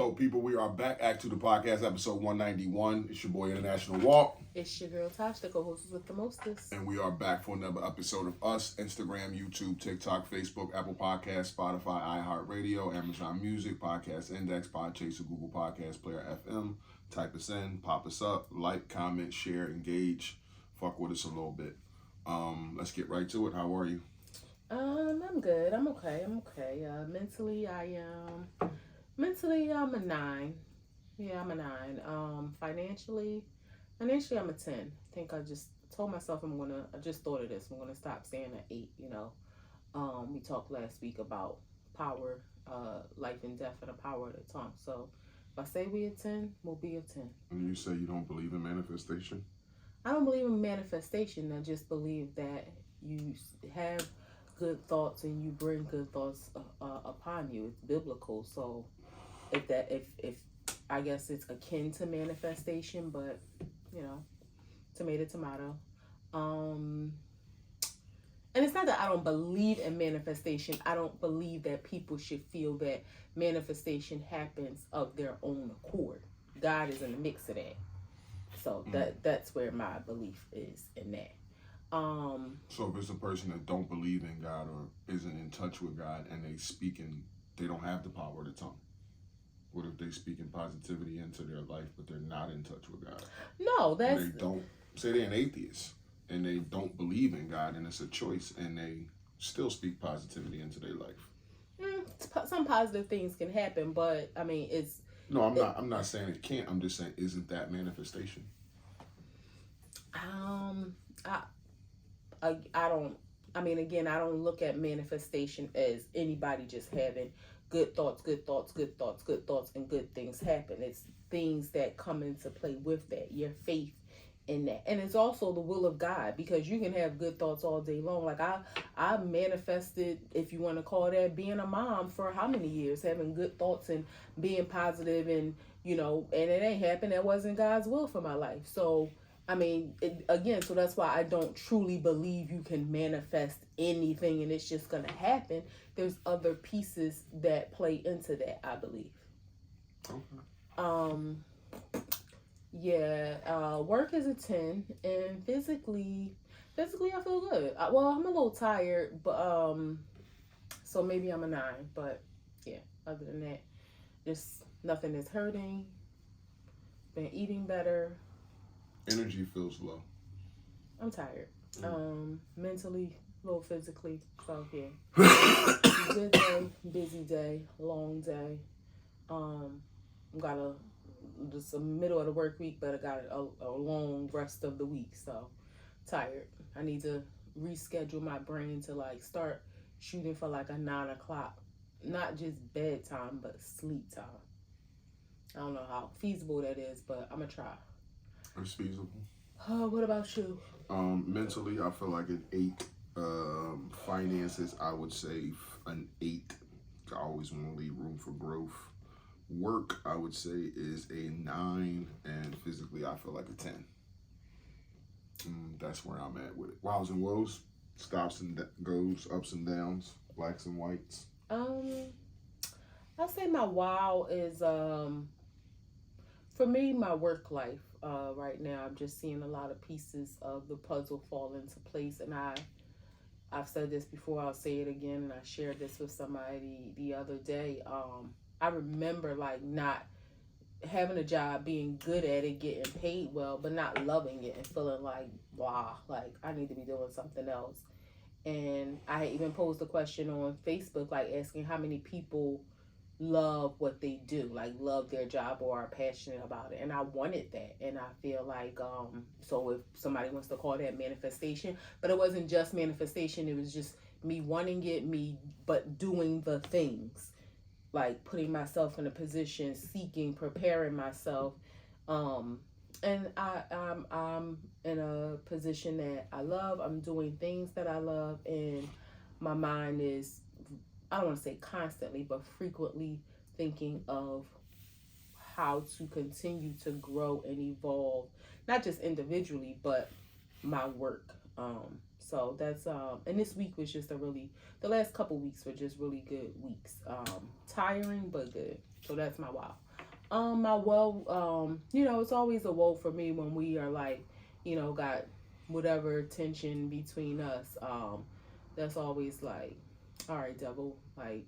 Hello, people. We are back. A2TP podcast, episode 191. It's your boy, International Walk. It's your girl, Tosh, the co-host with the mostest. And we are back for another episode of us. Instagram, YouTube, TikTok, Facebook, Apple Podcasts, Spotify, iHeartRadio, Amazon Music, Podcast Index, Podchaser, Google Podcasts, Player FM. Type us in, pop us up, like, comment, share, engage. Fuck with us a little bit. Let's get right to it. How are you? I'm good. I'm okay. Mentally, I'm a 9. Yeah, I'm a 9. Financially, I'm a 10. I think I just told myself I just thought of this. I'm gonna stop saying an 8. We talked last week about power, life and death, and the power of the tongue. So if I say we a 10, we'll be a 10. And you say you don't believe in manifestation? I don't believe in manifestation. I just believe that you have good thoughts and you bring good thoughts upon you. It's biblical. So if I guess it's akin to manifestation, but tomato. And it's not that I don't believe in manifestation. I don't believe that people should feel that manifestation happens of their own accord. God is in the mix of that. So that's where my belief is in that. So if it's a person that don't believe in God or isn't in touch with God and they don't have the power of the tongue. What if they speak in positivity into their life, but they're not in touch with God? No, they don't say they're an atheist and they don't believe in God, and it's a choice, and they still speak positivity into their life. Some positive things can happen, but I mean, No, I'm not saying it can't. I'm just saying, isn't that manifestation? I don't. I mean, again, I don't look at manifestation as anybody just having good thoughts, and good things happen. It's things that come into play with that. Your faith in that, and it's also the will of God, because you can have good thoughts all day long. Like I manifested, if you want to call that, being a mom for how many years, having good thoughts and being positive, and and it ain't happened. That wasn't God's will for my life. So I mean, so that's why I don't truly believe you can manifest anything and it's just going to happen. There's other pieces that play into that, I believe. Okay. Work is a 10, and physically I feel good. I'm a little tired, but so maybe I'm a 9, but yeah, other than that, just nothing is hurting. Been eating better. Energy feels low. I'm tired. Mentally, a little physically. So yeah. Good day, busy day, long day. Got just a middle of the work week, but I got a long rest of the week. So tired. I need to reschedule my brain to start shooting for a 9 o'clock. Not just bedtime, but sleep time. I don't know how feasible that is, but I'm gonna try. It's feasible. What about you? Mentally, I feel like an 8. Finances, I would say an 8. I always want to leave room for growth. Work, I would say, is a 9, and physically, I feel like a 10. That's where I'm at with it. Wows and woes, stops and goes, ups and downs, blacks and whites. I'll say my wow is for me, my work life. Right now, I'm just seeing a lot of pieces of the puzzle fall into place, and I've said this before, I'll say it again, and I shared this with somebody the other day. I remember not having a job, being good at it, getting paid well, but not loving it and feeling blah, I need to be doing something else. And I even posed a question on Facebook, asking how many people love what they do, love their job or are passionate about it. And I wanted that, and I feel so if somebody wants to call that manifestation, but it wasn't just manifestation, it was just me wanting it, but doing the things, putting myself in a position, seeking, preparing myself, and I'm in a position that I love. I'm doing things that I love, and my mind is, I don't want to say constantly, but frequently thinking of how to continue to grow and evolve, not just individually, but my work. So that's, and this week was just the last couple weeks were just really good weeks. Tiring, but good. So that's my wow. My woe, it's always a woe for me when we are like, got whatever tension between us. That's always like, all right, devil, like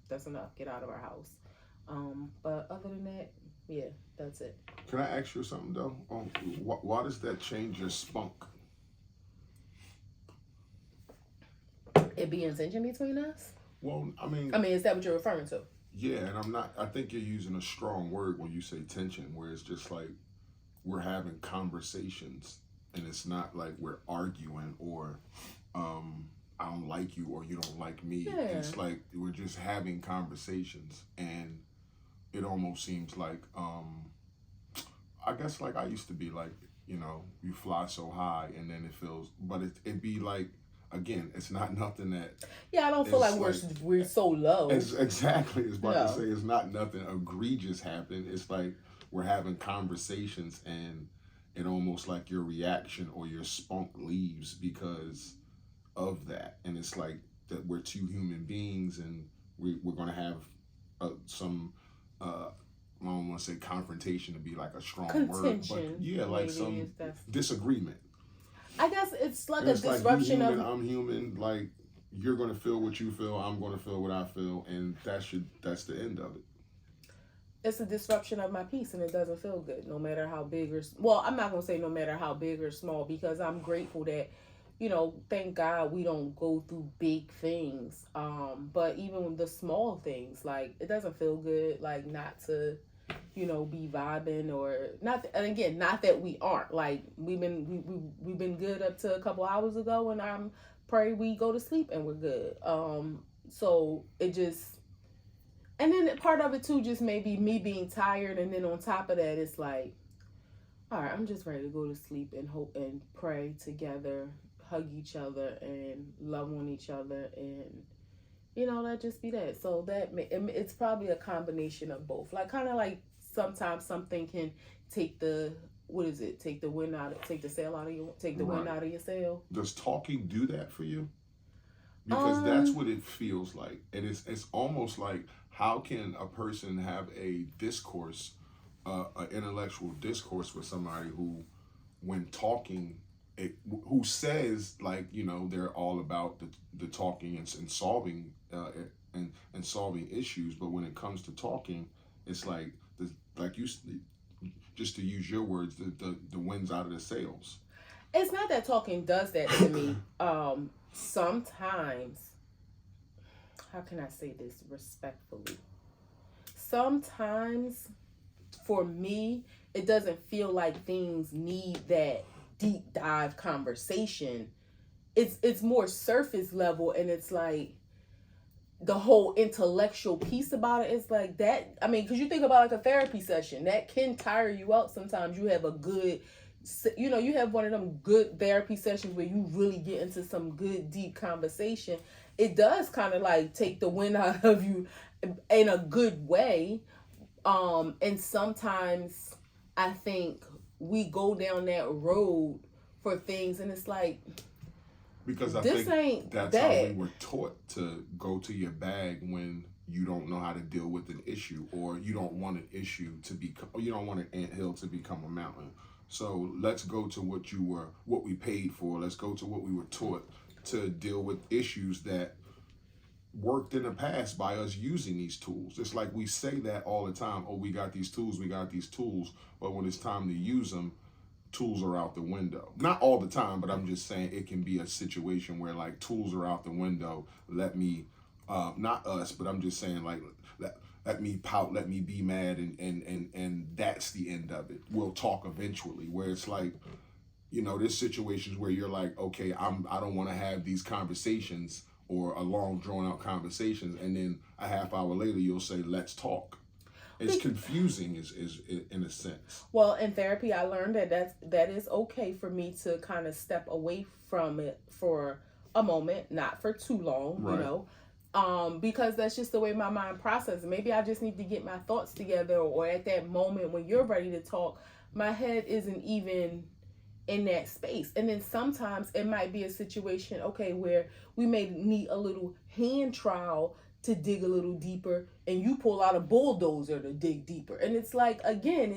that's enough. Get out of our house. But other than that, yeah, that's it. Can I ask you something though? Why does that change your spunk? It be tension between us. Well, I mean, is that what you're referring to? yeah, and I'm not. I think you're using a strong word when you say tension, where it's just like we're having conversations, and it's not like we're arguing or I don't like you or you don't like me. Yeah. It's like we're just having conversations, and it almost seems like I guess like I used to be like, you fly so high and then it feels, but it'd be like, again, it's not nothing that. Yeah, I don't feel like we're so low. It's exactly. It's about to say it's not nothing egregious happening. It's like we're having conversations and it almost like your reaction or your spunk leaves because of that. And it's like that we're two human beings and we're going to have some, I don't want to say confrontation to be like a strong word, but yeah, like some disagreement. I guess it's like a disruption like you human, of. I'm human. Like you're gonna feel what you feel. I'm gonna feel what I feel, and that's the end of it. It's a disruption of my peace, and it doesn't feel good. No matter how big or well, I'm not gonna say no matter how big or small because I'm grateful that, thank God we don't go through big things. But even the small things, like it doesn't feel good, like not to. Be vibing or not. And again, not that we aren't. Like we've been good up to a couple hours ago, and I'm pray we go to sleep and we're good. So it just, and then part of it too, just maybe me being tired, and then on top of that, it's like, all right, I'm just ready to go to sleep and hope and pray together, hug each other, and love on each other, and that just be that. So it's probably a combination of both. Like kind of like sometimes something can take the take the wind out, take the sail out of your, take the wind out of your sail. Does talking do that for you? Because that's what it feels like. And it's almost like how can a person have a discourse, an intellectual discourse with somebody who, when talking, who says like they're all about the talking and solving and solving issues, but when it comes to talking, it's like you just to use your words, the wind's out of the sails. It's not that talking does that to me. Sometimes, how can I say this respectfully? Sometimes, for me, it doesn't feel like things need that deep dive conversation. It's more surface level, and it's like the whole intellectual piece about it is like that. I mean, because you think about like a therapy session that can tire you out. Sometimes you have a good, you have one of them good therapy sessions where you really get into some good deep conversation. It does kind of like take the wind out of you in a good way. And sometimes I think we go down that road for things, and it's like, because I think that's how we were taught to go to your bag when you don't know how to deal with an issue, or you don't want an issue to become, or you don't want an anthill to become a mountain. So let's go to what we paid for. Let's go to what we were taught to deal with issues that worked in the past by us using these tools. It's like we say that all the time. Oh, we got these tools. But when it's time to use them, tools are out the window. Not all the time, but I'm just saying it can be a situation where like tools are out the window. Let me, not us, but I'm just saying like let me pout, let me be mad, and that's the end of it. We'll talk eventually. Where it's like, there's situations where you're like, okay, I don't want to have these conversations or a long drawn out conversations, and then a half hour later you'll say, let's talk. It's confusing is in a sense. Well, in therapy, I learned that is okay for me to kind of step away from it for a moment, not for too long, right. Because that's just the way my mind processes. Maybe I just need to get my thoughts together, or at that moment when you're ready to talk, my head isn't even in that space. And then sometimes it might be a situation, okay, where we may need a little hand trial to dig a little deeper, and you pull out a bulldozer to dig deeper. And it's like, again,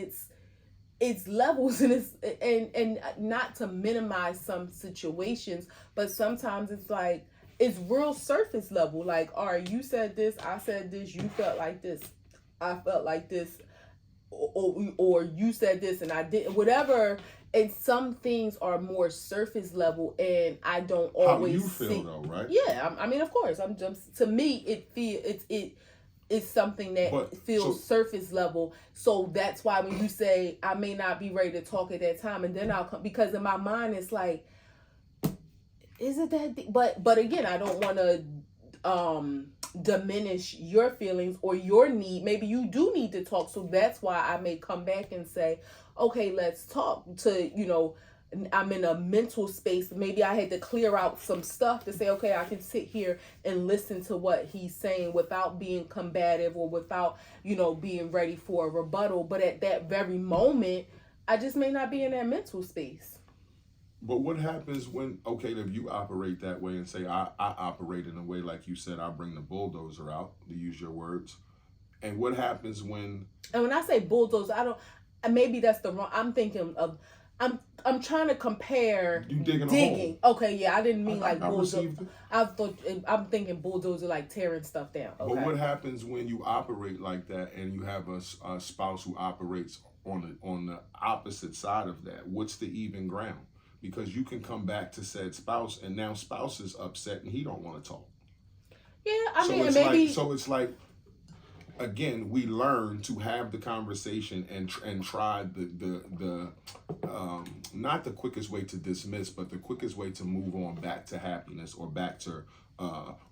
it's levels, and it's and not to minimize some situations, but sometimes it's like it's real surface level. Like, all right, you said this, I said this, you felt like this, I felt like this, or you said this and I didn't, whatever. And some things are more surface level, and I don't always how you feel though, right? Yeah, I mean, of course, I'm just, to me it's something that But feels surface level. So that's why when you say I may not be ready to talk at that time, and then I'll come, because in my mind it's like, is it that deep? But again, I don't want to diminish your feelings or your need. Maybe you do need to talk, so that's why I may come back and say, okay, let's talk. I'm in a mental space. Maybe I had to clear out some stuff to say, okay, I can sit here and listen to what he's saying without being combative, or without, being ready for a rebuttal. But at that very moment, I just may not be in that mental space. But what happens when, okay, if you operate that way and say, I operate in a way like you said, I bring the bulldozer out, to use your words. And what happens when... And when I say bulldozer, I don't... Maybe that's the wrong... I'm thinking of... I'm trying to compare you digging. Okay, yeah, I didn't mean like bulldozer. I'm thinking bulldozer like tearing stuff down. Okay. But what happens when you operate like that and you have a spouse who operates on the opposite side of that? What's the even ground? Because you can come back to said spouse, and now spouse is upset and he don't want to talk. Yeah, I mean, maybe... So it's like, again, we learn to have the conversation and try the not the quickest way to dismiss, but the quickest way to move on back to happiness, or back to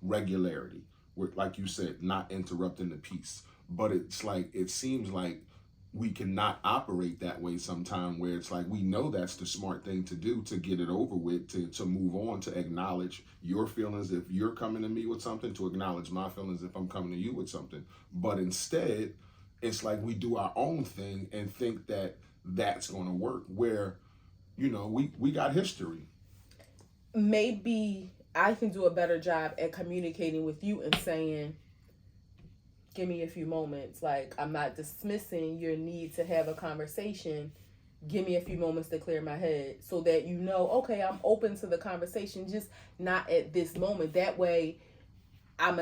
regularity. Where, like you said, not interrupting the peace. But it's like, it seems like we cannot operate that way sometime, where it's like, we know that's the smart thing to do, to get it over with, to move on, to acknowledge your feelings if you're coming to me with something, to acknowledge my feelings if I'm coming to you with something. But instead, it's like we do our own thing and think that that's going to work, where, we got history. Maybe I can do a better job at communicating with you and saying, give me a few moments. Like, I'm not dismissing your need to have a conversation. Give me a few moments to clear my head, so that okay, I'm open to the conversation, just not at this moment. That way, I'm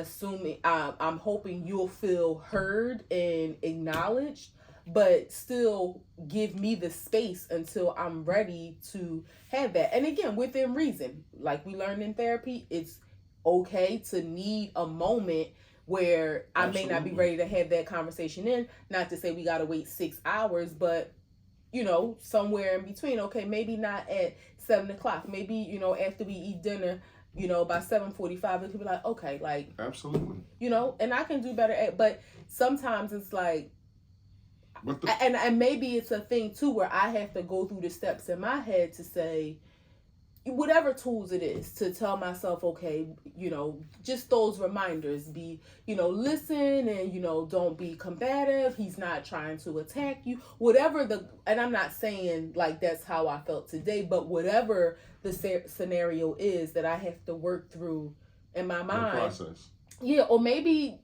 hoping you'll feel heard and acknowledged, but still give me the space until I'm ready to have that. And again, within reason. Like we learned in therapy, it's okay to need a moment where I may not be ready to have that conversation in. Not to say we got to wait 6 hours, but, somewhere in between. Okay, maybe not at 7 o'clock. Maybe, after we eat dinner, by 7:45, it could be like, okay, like... Absolutely. And I can do better but sometimes it's like... And maybe it's a thing, too, where I have to go through the steps in my head to say... whatever tools it is, to tell myself, okay, just those reminders, be, listen, and, don't be combative. He's not trying to attack you, whatever and I'm not saying like that's how I felt today, but whatever the scenario is that I have to work through in my mind. The process. Yeah, or maybe,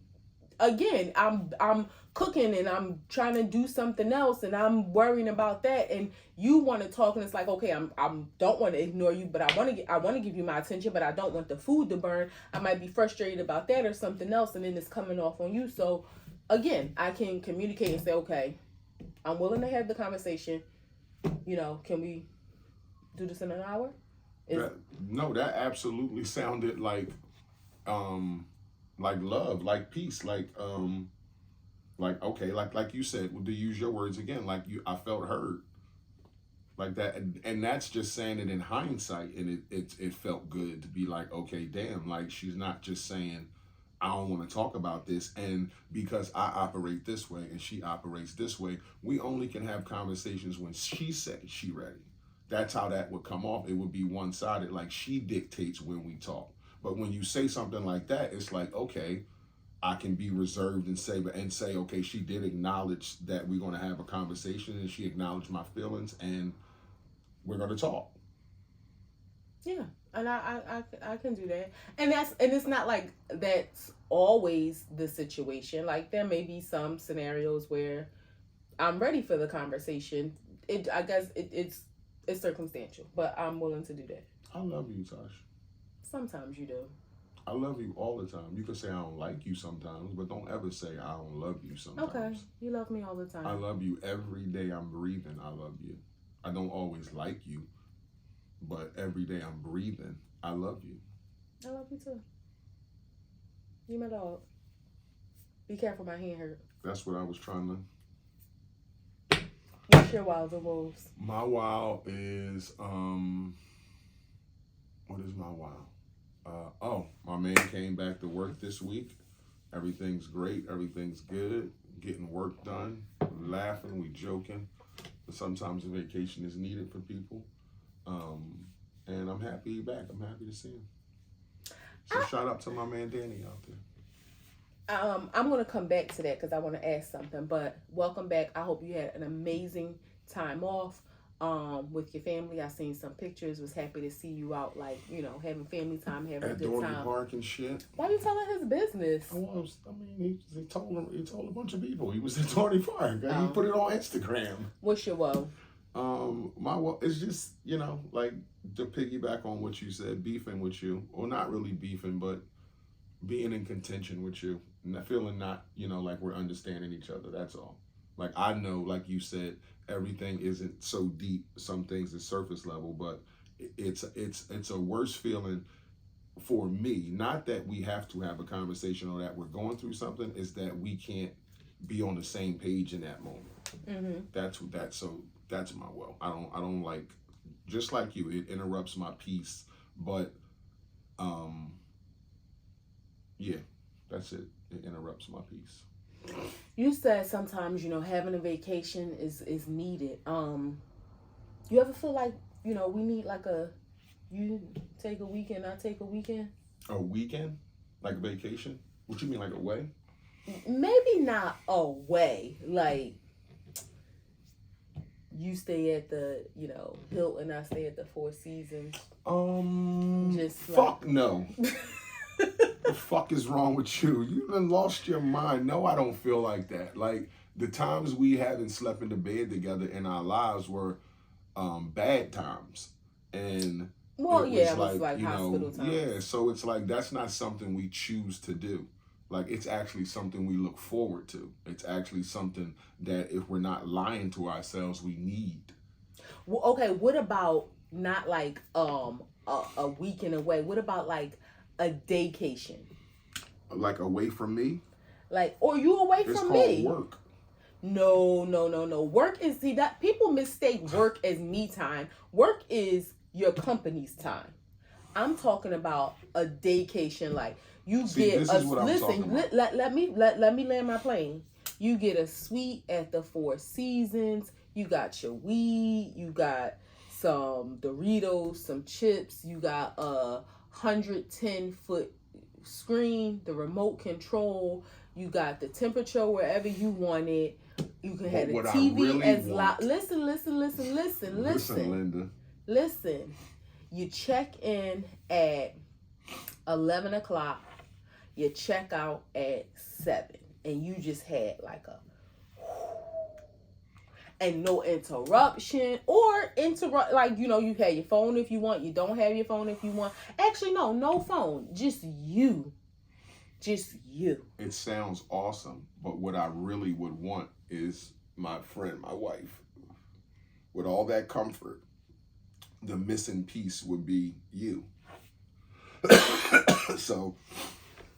again, I'm cooking and I'm trying to do something else and I'm worrying about that, and you want to talk, and it's like, okay, I'm don't want to ignore you, but I want to give you my attention, but I don't want the food to burn. I might be frustrated about that or something else, and then it's coming off on you. So again, I can communicate and say, okay, I'm willing to have the conversation. Can we do this in an hour? That absolutely sounded like love, like peace, like okay, like you said, to use your words again, I felt heard, like that, and that's just saying it in hindsight, and it felt good to be like, okay, damn, like she's not just saying, I don't want to talk about this, and because I operate this way and she operates this way, we only can have conversations when she says she ready. That's how that would come off. It would be one-sided, like she dictates when we talk. But when you say something like that, it's like, okay, I can be reserved and say, okay, she did acknowledge that we're going to have a conversation, and she acknowledged my feelings, and we're going to talk. Yeah, And I can do that. And it's not like that's always the situation. Like there may be some scenarios where I'm ready for the conversation. I guess it's circumstantial, but I'm willing to do that. I love you, Tosh. Sometimes you do. I love you all the time. You can say I don't like you sometimes, but don't ever say I don't love you sometimes. Okay, you love me all the time. I love you every day I'm breathing. I love you. I don't always like you, but every day I'm breathing, I love you. I love you too. You my dog. Be careful, my hand hurt. That's what I was trying to. What's your wilds and wolves? My wow is what is my wow? My man came back to work this week. Everything's great. Everything's good. Getting work done. Laughing. We joking. But sometimes a vacation is needed for people. And I'm happy he's back. I'm happy to see him. So shout out to my man Danny out there. I'm going to come back to that because I want to ask something. But welcome back. I hope you had an amazing time off with your family. I seen some pictures. Was happy to see you out, like, you know, having family time, having a At good Dorney time. Park and shit. Why you telling his business? He told a bunch of people he was at Dorney Park. He put it on Instagram. What's your woe? My woe is just, you know, like to piggyback on what you said, beefing with you, or not really beefing, but being in contention with you, and feeling not, you know, like we're understanding each other. That's all. Like I know, like you said, everything isn't so deep. Some things are surface level, but it's a worse feeling for me. Not that we have to have a conversation or that we're going through something. Is that we can't be on the same page in that moment. Mm-hmm. That's my woe. I don't like, just like you. It interrupts my peace, but yeah, that's it. It interrupts my peace. You said sometimes, you know, having a vacation is needed. You ever feel like, you know, we need like you take a weekend, I take a weekend? A weekend? Like vacation? What you mean, like away? Maybe not away. Like, you stay at the, you know, Hilton, I stay at the Four Seasons. Just fuck like... no. The fuck is wrong with you? You done lost your mind. No, I don't feel like that. Like, the times we haven't slept in the bed together in our lives were bad times. And it was like hospital times. Yeah, so it's like that's not something we choose to do. Like, it's actually something we look forward to. It's actually something that if we're not lying to ourselves, we need. Well, okay, what about not like a weekend away? What about like a daycation? Like away from me? Like, or you away from me? It's called work. No. Work is, see, that people mistake work as me time. Work is your company's time. I'm talking about a daycation. Like, you get a, listen, let me land my plane. You get a suite at the Four Seasons. You got your weed. You got some Doritos, some chips. You got a 110-foot screen, the remote control. You got the temperature wherever you want it. You can have the TV really as loud. Listen, Linda. Listen. You check in at 11 o'clock. You check out at 7. And you just had like and no interruption or like, you know, you have your phone if you want, you don't have your phone if you want. Actually, no phone, just you. It sounds awesome, but what I really would want is my friend, my wife, with all that comfort. The missing piece would be you. So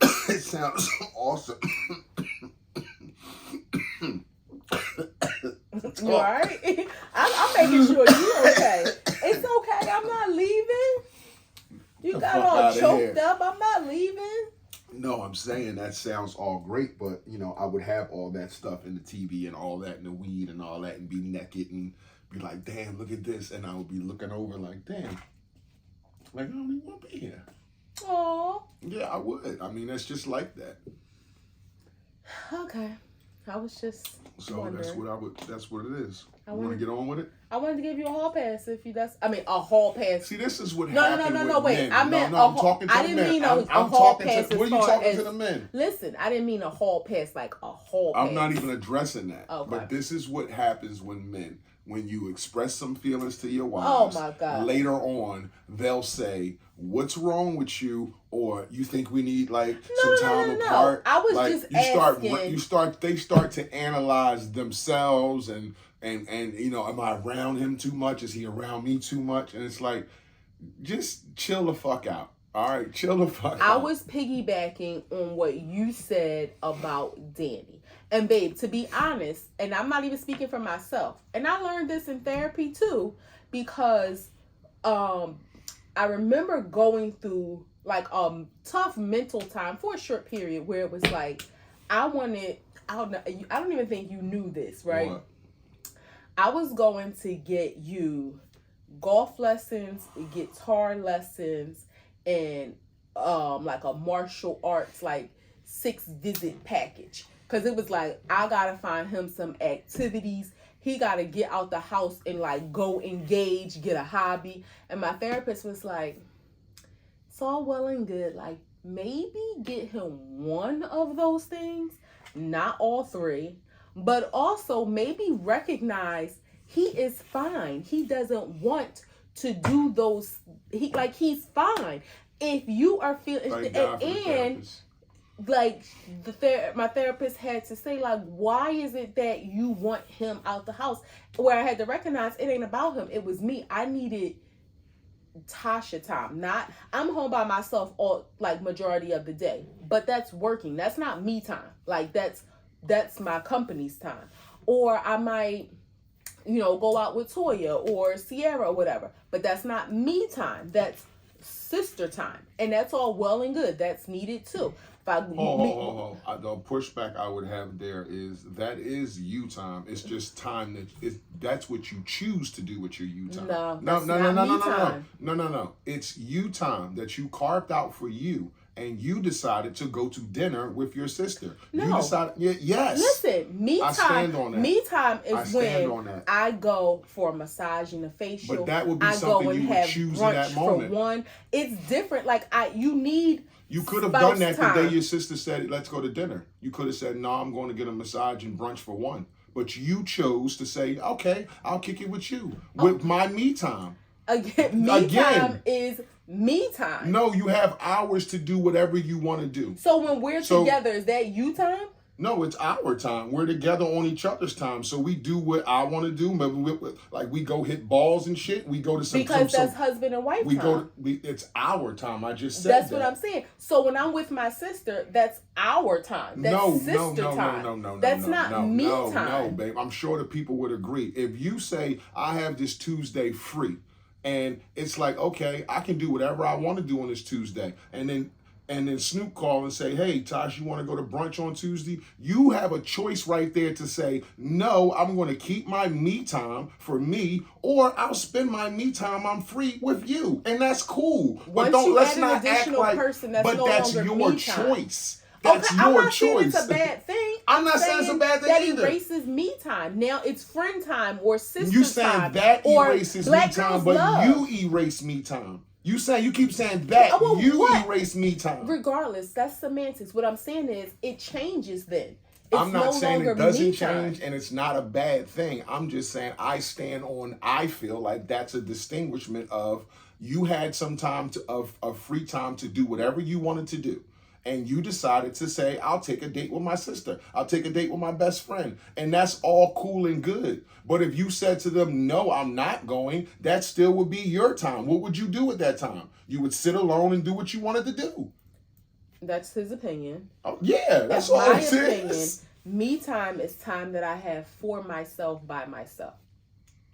it sounds awesome. You all right? I'm making sure you're okay. It's okay. I'm not leaving. You got all choked up. I'm not leaving. No, I'm saying that sounds all great, but, you know, I would have all that stuff in the TV and all that and the weed and all that and be naked and be like, damn, look at this. And I would be looking over like, damn, like, I don't even want to be here. Aww. Yeah, I would. I mean, it's just like that. Okay. I was just So wondering. that's what it is. You want to get on with it? I wanted to give you a hall pass a hall pass. See, this is what No, happened with wait. men. I meant I'm talking to I the didn't men. mean I'm a hall pass. What are you talking to the men? Listen, I didn't mean a hall pass like a hall pass. I'm not even addressing that. Okay. But this is what happens when you express some feelings to your wives. Oh my God. Later on, they'll say, "What's wrong with you?" Or you think we need some time apart. I was just asking. They start to analyze themselves and am I around him too much? Is he around me too much? And it's like, just chill the fuck out. All right, chill the fuck out. I was piggybacking on what you said about Danny. And babe, to be honest, and I'm not even speaking for myself, and I learned this in therapy too, because I remember going through tough mental time for a short period where it was like, I don't even think you knew this, right? What? I was going to get you golf lessons, guitar lessons, and a martial arts 6-visit package. Cause it was like, I gotta find him some activities. He gotta get out the house and go engage, get a hobby. And my therapist was like, it's all well and good. Maybe get him one of those things, not all three. But also maybe recognize he is fine. He doesn't want to do those. He's fine. If you are feeling, my therapist had to say, why is it that you want him out the house? Where I had to recognize it ain't about him. It was me. I needed Tasha time. I'm home by myself all majority of the day, but that's working. That's not me time. That's my company's time. Or I might, go out with Toya or Sierra or whatever, but that's not me time. That's sister time. And that's all well and good. That's needed too. The pushback I would have there is that is you time. It's just time that's what you choose to do with your you time. No. It's you time that you carved out for you. And you decided to go to dinner with your sister. No. You decided, yes. Listen, me time. I stand on that. Me time is when I go for a massage and a facial. But that would be something you would choose in that moment. For one, it's different. You need. You could have done that the day your sister said, "Let's go to dinner." You could have said, "No, I'm going to get a massage and brunch for one." But you chose to say, "Okay, I'll kick it with you with my me time." Again, time is me time. No, you have hours to do whatever you want to do. So when we're together, is that you time? No, it's our time. We're together on each other's time. So we do what I want to do. We go hit balls and shit. We go to some... Because that's husband and wife time. It's our time. I just said that's what I'm saying. So when I'm with my sister, that's our time. That's sister time. No. That's not me time. No, babe. I'm sure the people would agree. If you say, I have this Tuesday free, and it's like, okay, I can do whatever I want to do on this Tuesday. And then Snoop call and say, hey, Tosh, you want to go to brunch on Tuesday? You have a choice right there to say, no, I'm going to keep my me time for me, or I'll spend my me time, I'm free with you. And that's cool. But let's not act like, but that's your choice. That's your I'm not choice. Saying it's a bad thing. I'm not saying it's a bad thing either. That erases me time. Now it's friend time or sister time. You saying that erases me time, but you erase me time. You keep saying that erase me time. Regardless, that's semantics. What I'm saying is it changes then. I'm not saying it doesn't change and it's not a bad thing. I'm just saying I feel like that's a distinguishment of you had some time of free time to do whatever you wanted to do. And you decided to say, I'll take a date with my sister. I'll take a date with my best friend. And that's all cool and good. But if you said to them, no, I'm not going, that still would be your time. What would you do at that time? You would sit alone and do what you wanted to do. That's his opinion. Oh, yeah, that's all it is. Me time is time that I have for myself by myself.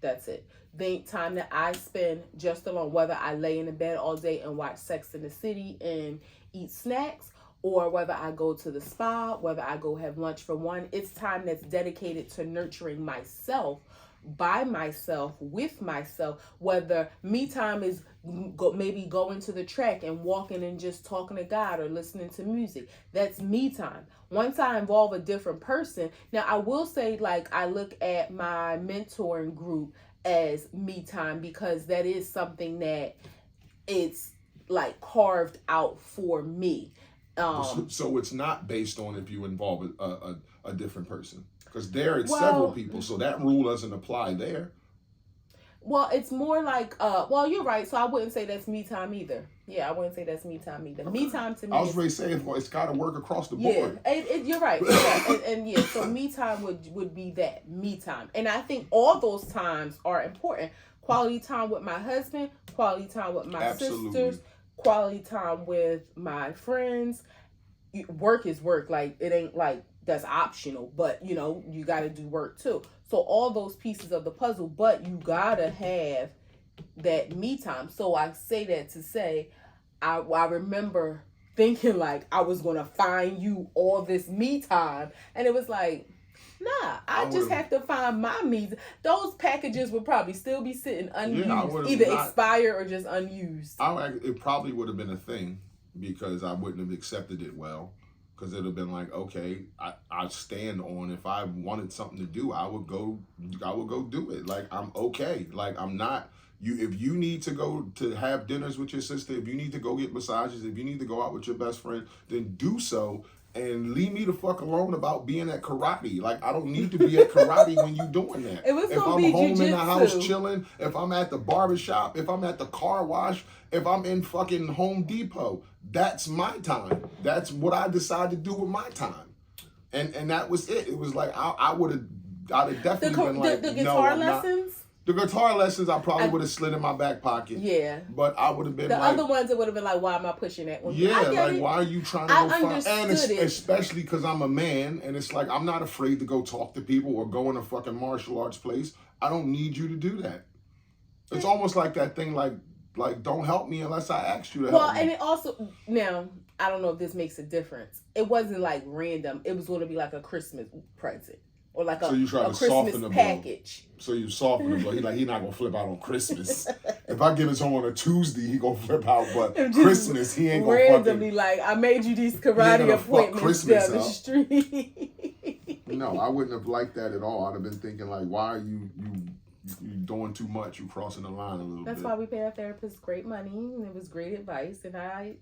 That's it. The time that I spend just alone, whether I lay in the bed all day and watch Sex in the City and eat snacks, or whether I go to the spa, whether I go have lunch for one, it's time that's dedicated to nurturing myself by myself, with myself, whether me time is maybe going to the track and walking and just talking to God or listening to music. That's me time. Once I involve a different person, now I will say, like, I look at my mentoring group as me time because that is something that it's like carved out for me. So it's not based on if you involve a different person, because there it's Well, several people, so that rule doesn't apply there. Well, it's more like, well, you're right. So I wouldn't say that's me time either. Yeah, I wouldn't say that's me time either. Okay. Me time to me. I was ready to say it's got to work across the board. Yeah, you're right. Yeah, and yeah, so me time would be that me time, and I think all those times are important. Quality time with my husband, quality time with my sisters, quality time with my friends. Work is work. Like, it ain't like that's optional, but you know, you got to do work too. So all those pieces of the puzzle, but you gotta have that me time. So I say that to say, I remember thinking like I was gonna find you all this me time, and it was like, nah, I just have to find my me. Those packages would probably still be sitting unused, either expired or just unused. It probably would have been a thing because I wouldn't have accepted it well. Because it would have been like, okay, I stand on, if I wanted something to do, I would go do it. Like, I'm okay. Like, I'm not, if you need to go to have dinners with your sister, if you need to go get massages, if you need to go out with your best friend, then do so. And leave me the fuck alone about being at karate. Like, I don't need to be at karate when you doing that. If I'm home in the house chilling, if I'm at the barbershop, if I'm at the car wash, if I'm in fucking Home Depot, that's my time. That's what I decided to do with my time. And that was it. It was like, I'd have definitely been like, the guitar lessons? The guitar lessons, I probably would have slid in my back pocket. Yeah. But I would have been the other ones, it would have been like, why am I pushing that one? Yeah, like, why are you trying to go find? And especially because I'm a man, and it's like, I'm not afraid to go talk to people or go in a fucking martial arts place. I don't need you to do that. It's almost like that thing, like don't help me unless I ask you to help me. Well, and it also, now, I don't know if this makes a difference. It wasn't like random. It was going to be like a Christmas present. Or like a Christmas package. So you soften the blow. He's not gonna flip out on Christmas. If I give it to him on a Tuesday, he gonna flip out. But Christmas, he ain't gonna randomly like, I made you these karate appointments down the street. No, I wouldn't have liked that at all. I'd have been thinking like, why are you doing too much? You crossing the line a little bit. That's why we pay our therapists great money, and it was great advice. And I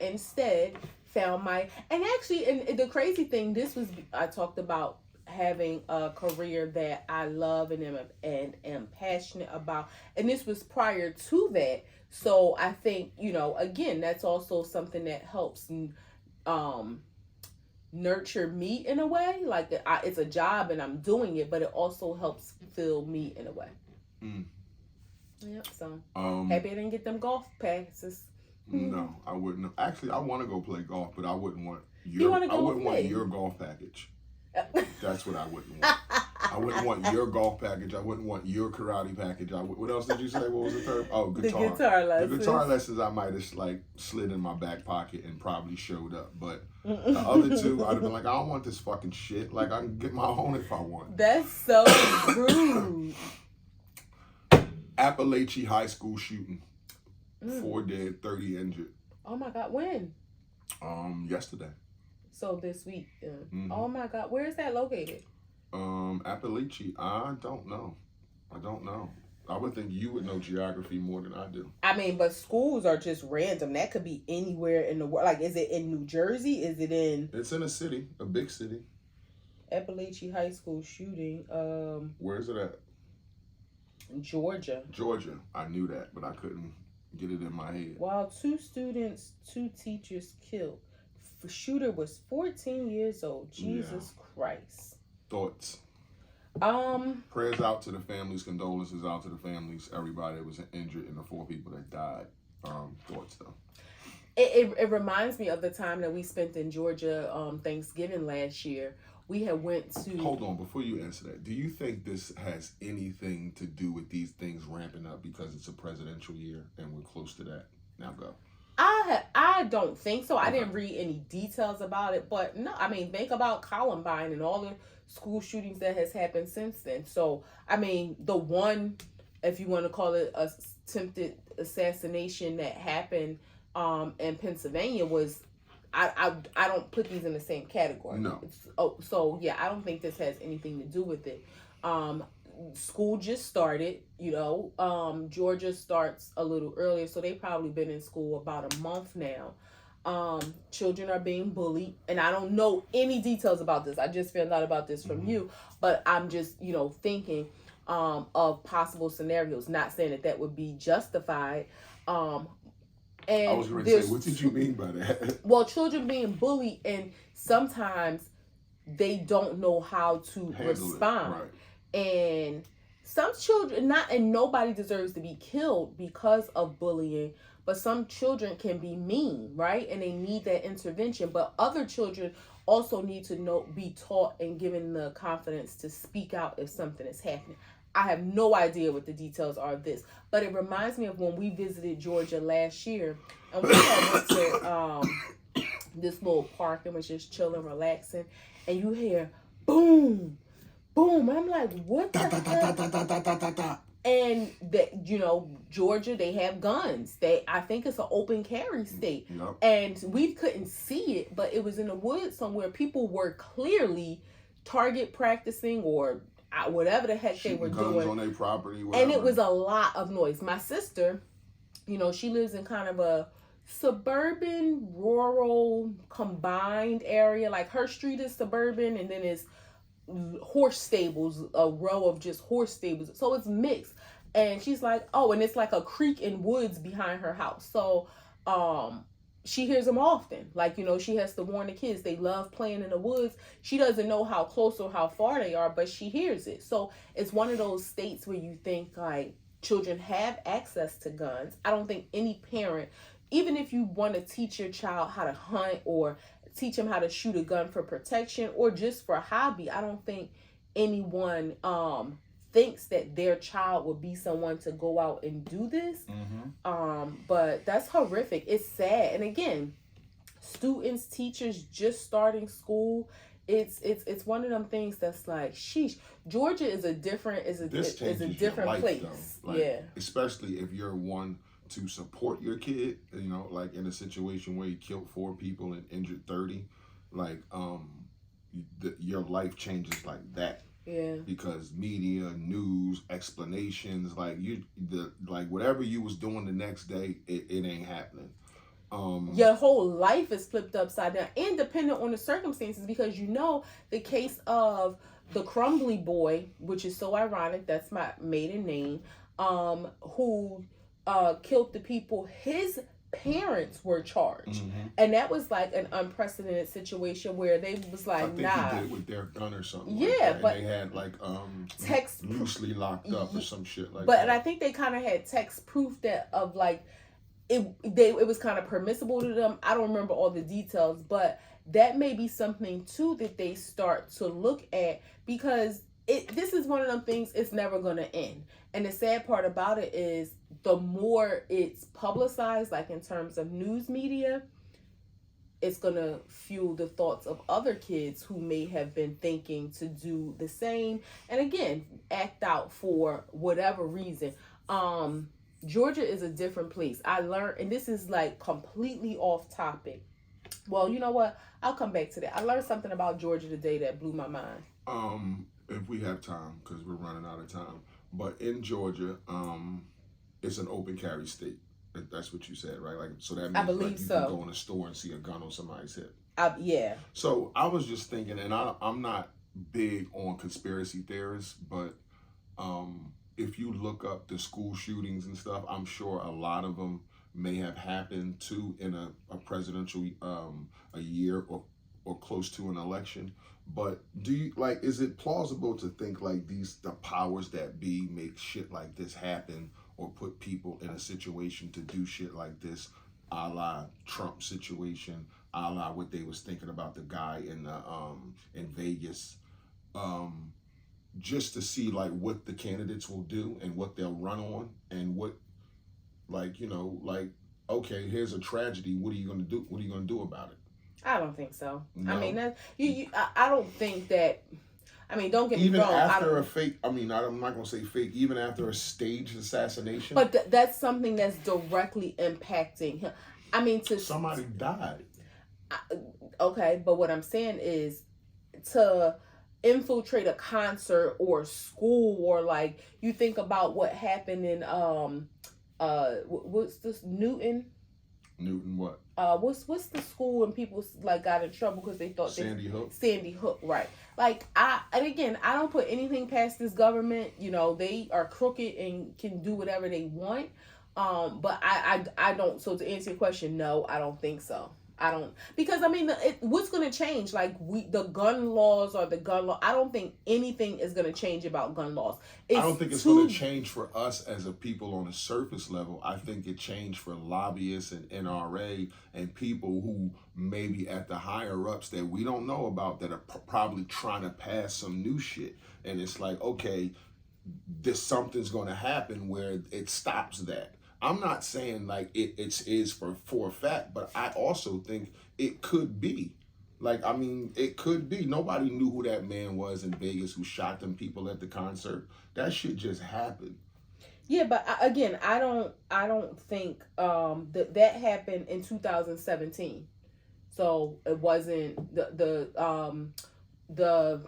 instead found and the crazy thing, I talked about having a career that I love and am passionate about, and this was prior to that. So I think, again, that's also something that helps nurture me in a way. Like, it's a job and I'm doing it, but it also helps fill me in a way. Yep. So happy I didn't get them golf passes. No, I wouldn't. Actually, I want to go play golf, but I wouldn't want your golf package. That's what I wouldn't want. I wouldn't want your golf package. I wouldn't want your karate package. What else did you say? What was the third? Oh, guitar. The guitar lessons. The guitar lessons I might have slid in my back pocket and probably showed up. But the other two, I'd have been like, I don't want this fucking shit. Like, I can get my own if I want. That's so rude. Appalachian High School shooting. 4 dead, 30 injured. Oh my God, when? Yesterday. So this week. Oh my God, where is that located? Appalachia. I don't know. I would think you would know geography more than I do. I mean, but schools are just random. That could be anywhere in the world. Like, is it in New Jersey? Is it in? It's in a city, a big city. Appalachian High School shooting. Where is it at? Georgia. Georgia. I knew that, but I couldn't get it in my head. While 2 students, 2 teachers killed. The shooter was 14 years old. Jesus Christ. Thoughts? Prayers out to the families. Condolences out to the families. Everybody that was injured and the 4 people that died. Thoughts though. It reminds me of the time that we spent in Georgia Thanksgiving last year. We had went to... Hold on, before you answer that, do you think this has anything to do with these things ramping up because it's a presidential year and we're close to that? Now go. I I don't think so. I Okay. didn't read any details about it, but no, I mean, think about Columbine and all the school shootings that has happened since then. So, I mean, the one, if you want to call it a attempted assassination that happened in Pennsylvania was, I don't put these in the same category. No. So yeah, I don't think this has anything to do with it. Um, School just started, Georgia starts a little earlier, so they probably been in school about a month now. Children are being bullied, and I don't know any details about this. I just found out about this from you, but I'm just thinking of possible scenarios, not saying that would be justified. And I was going to say, what did you mean by that? Well, children being bullied, and sometimes they don't know how to respond. Right. And some children, and nobody deserves to be killed because of bullying, but some children can be mean, right? And they need that intervention. But other children also need to be taught and given the confidence to speak out if something is happening. I have no idea what the details are of this, but it reminds me of when we visited Georgia last year, and we had went to this little park and was just chilling, relaxing, and you hear boom, boom. I'm like, what the hell? And that, Georgia, they have guns. I think it's an open carry state. Yep. And we couldn't see it, but it was in the woods somewhere. People were clearly target practicing or whatever the heck shooting they were guns doing on their property, whatever. And it was a lot of noise. My sister, she lives in kind of a suburban, rural, combined area. Like her street is suburban, and then it's horse stables, a row of just horse stables. So it's mixed. And she's like, oh, and it's like a creek and woods behind her house. So she hears them often. Like, she has to warn the kids. They love playing in the woods. She doesn't know how close or how far they are, but she hears it. So it's one of those states where you think, like, children have access to guns. I don't think any parent, even if you want to teach your child how to hunt or teach them how to shoot a gun for protection or just for a hobby, I don't think anyone thinks that their child would be someone to go out and do this. But that's horrific. It's sad. And again, students, teachers just starting school. It's one of them things that's like, sheesh. Georgia is a different life, place. Like, yeah. Especially if you're one to support your kid, like in a situation where you killed 4 people and injured 30, like your life changes like that. Yeah. Because media, news, explanations, like whatever you was doing the next day, it ain't happening. Your whole life is flipped upside down, independent on the circumstances, because the case of the Crumbly boy, which is so ironic, that's my maiden name, who killed the people. His parents were charged, and that was like an unprecedented situation where they was like, I think he did it with their gun or something. Yeah, like that. but and they had like text loosely locked up or some shit like but that. And I think they kind of had text proof that of like it was kind of permissible to them. I don't remember all the details, but that may be something too that they start to look at, because this is one of them things, it's never going to end. And the sad part about it is the more it's publicized, like in terms of news media, it's going to fuel the thoughts of other kids who may have been thinking to do the same. And again, act out for whatever reason. Georgia is a different place. I learned, and this is like completely off topic. Well, you know what? I'll come back to that. I learned something about Georgia today that blew my mind. If we have time, because we're running out of time. But in Georgia, it's an open carry state. That's what you said, right? Like, so that means I believe like you so. can go in a store and see a gun on somebody's hip. Yeah. So I was just thinking, and I'm not big on conspiracy theorists, but if you look up the school shootings and stuff, I'm sure a lot of them may have happened too in a presidential a year or close to an election. But is it plausible to think like the powers that be make shit like this happen or put people in a situation to do shit like this, a la Trump situation, a la what they was thinking about the guy in Vegas, just to see like what the candidates will do and what they'll run on and what, like, okay, here's a tragedy. What are you gonna do? What are you gonna do about it? I don't think so. I mean, No. that I don't think that. I mean, don't get me Even wrong. I after a don't. fake, I mean, I'm not gonna say fake. Even after a staged assassination, But that's something that's directly impacting him. I mean, somebody died. okay, but what I'm saying is to infiltrate a concert or school, or like you think about what happened in what's this, Newton? Newton, what? What's the school, and people like got in trouble because they thought Sandy Hook. Sandy Hook, right? Like and again, I don't put anything past this government. You know, they are crooked and can do whatever they want. But I don't. So to answer your question, no, I don't think so. I don't, because I mean, what's going to change? Like the gun laws or the gun law. I don't think anything is going to change about gun laws. I don't think it's going to change for us as a people on a surface level. I think it changed for lobbyists and NRA and people who maybe at the higher ups that we don't know about that are probably trying to pass some new shit. And it's like, okay, something's going to happen where it stops that. I'm not saying like it is for a fact, but I also think it could be. Like, I mean, it could be. Nobody knew who that man was in Vegas who shot them people at the concert. That shit just happened. Yeah, but again, I don't think that happened in 2017. So it wasn't the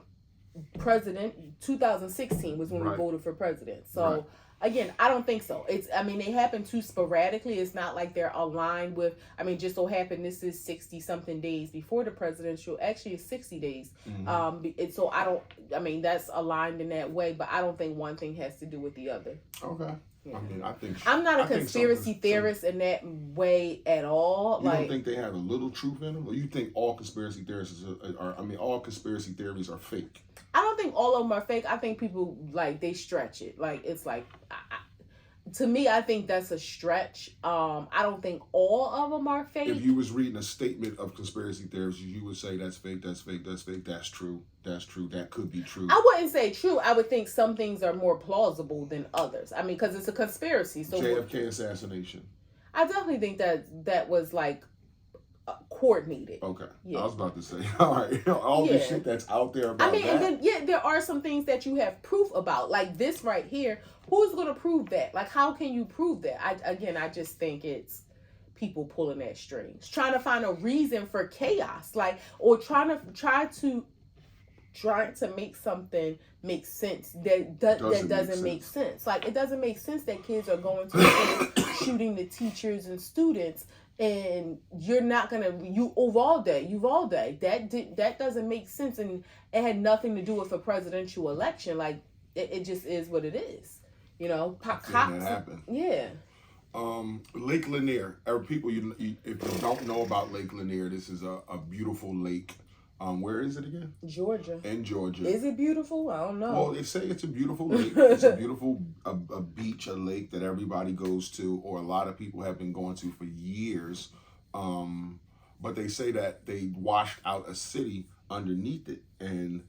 president. 2016 was when we voted for president. So again, I don't think so. I mean, they happen too sporadically. It's not like they're aligned with, I mean, just so happened this is 60 something days before the presidential. Actually, it's 60 days. So I mean, that's aligned in that way, but I don't think one thing has to do with the other. Okay. Yeah. I mean, I'm not a conspiracy theorist in that way at all. You don't think they have a little truth in them, or you think all conspiracy theorists all conspiracy theories are fake? I don't think all of them are fake. I think people like they stretch it. Like it's like, to me, I think that's a stretch. I don't think all of them are fake. If you was reading a statement of conspiracy theories, you would say that's fake, that's fake, that's fake, that's true, that's true, that could be true. I wouldn't say true. I would think some things are more plausible than others. I mean, because it's a conspiracy. So JFK assassination. I definitely think that was like coordinated. Okay. Yeah. I was about to say, all right, all this shit that's out there about that. And then there are some things that you have proof about, like this right here. Who's going to prove that? Like, how can you prove that? I just think it's people pulling at strings, trying to find a reason for chaos, like, or trying to make something make sense that doesn't make sense. Like, it doesn't make sense that kids are going to school shooting the teachers and students, and you're not gonna Uvalde. That doesn't make sense, and it had nothing to do with a presidential election. Like, it just is what it is. You know, cops. That happened. Yeah. Lake Lanier. People, if you don't know about Lake Lanier, this is a beautiful lake. Where is it again? Georgia. In Georgia. Is it beautiful? I don't know. Well, they say it's a beautiful lake. It's a beautiful a beach, a lake that everybody goes to, or a lot of people have been going to for years. But they say that they washed out a city underneath it, and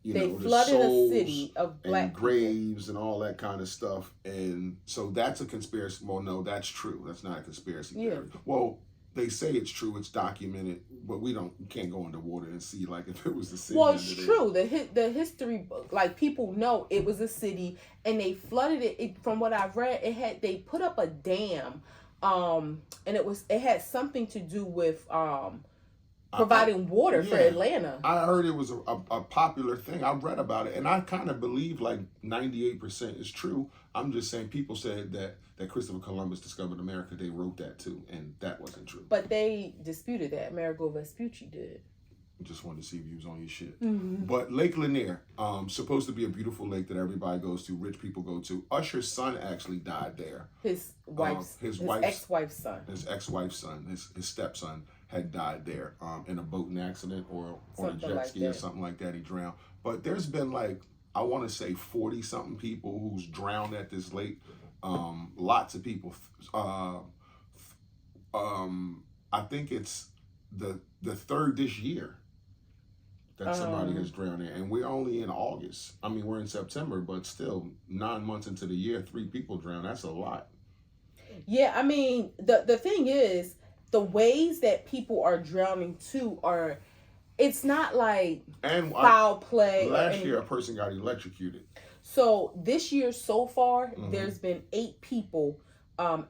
they flooded a city of black and graves and all that kind of stuff. And so that's a conspiracy. Well, no, that's true. That's not a conspiracy theory. Well, they say it's true, it's documented, but we can't go underwater and see like if it was the city. Well, it's true. The history book, like, people know it was a city, and they flooded it. From what I've read, they put up a dam, and it had something to do with providing water for Atlanta. I heard it was a popular thing. I read about it, and I kind of believe like 98% is true. I'm just saying people said that Christopher Columbus discovered America. They wrote that too, and that wasn't true. But they disputed that. Amerigo Vespucci did. Just wanted to see if you was on your shit. Mm-hmm. But Lake Lanier, supposed to be a beautiful lake that everybody goes to, rich people go to. Usher's son actually died there. His ex-wife's son. His ex-wife's son, his stepson, had died there in a boating accident or on a jet ski or something like that. He drowned. But there's been like, I want to say 40-something people who's drowned at this lake. Lots of people. I think it's the third this year that somebody has drowned in, and we're only in August. I mean, we're in September, but still 9 months into the year, 3 people drowned. That's a lot. Yeah, I mean, the thing is, the ways that people are drowning too are, it's not like And foul play or last any. year, a person got electrocuted. So this year so far, Mm-hmm. there's been 8 people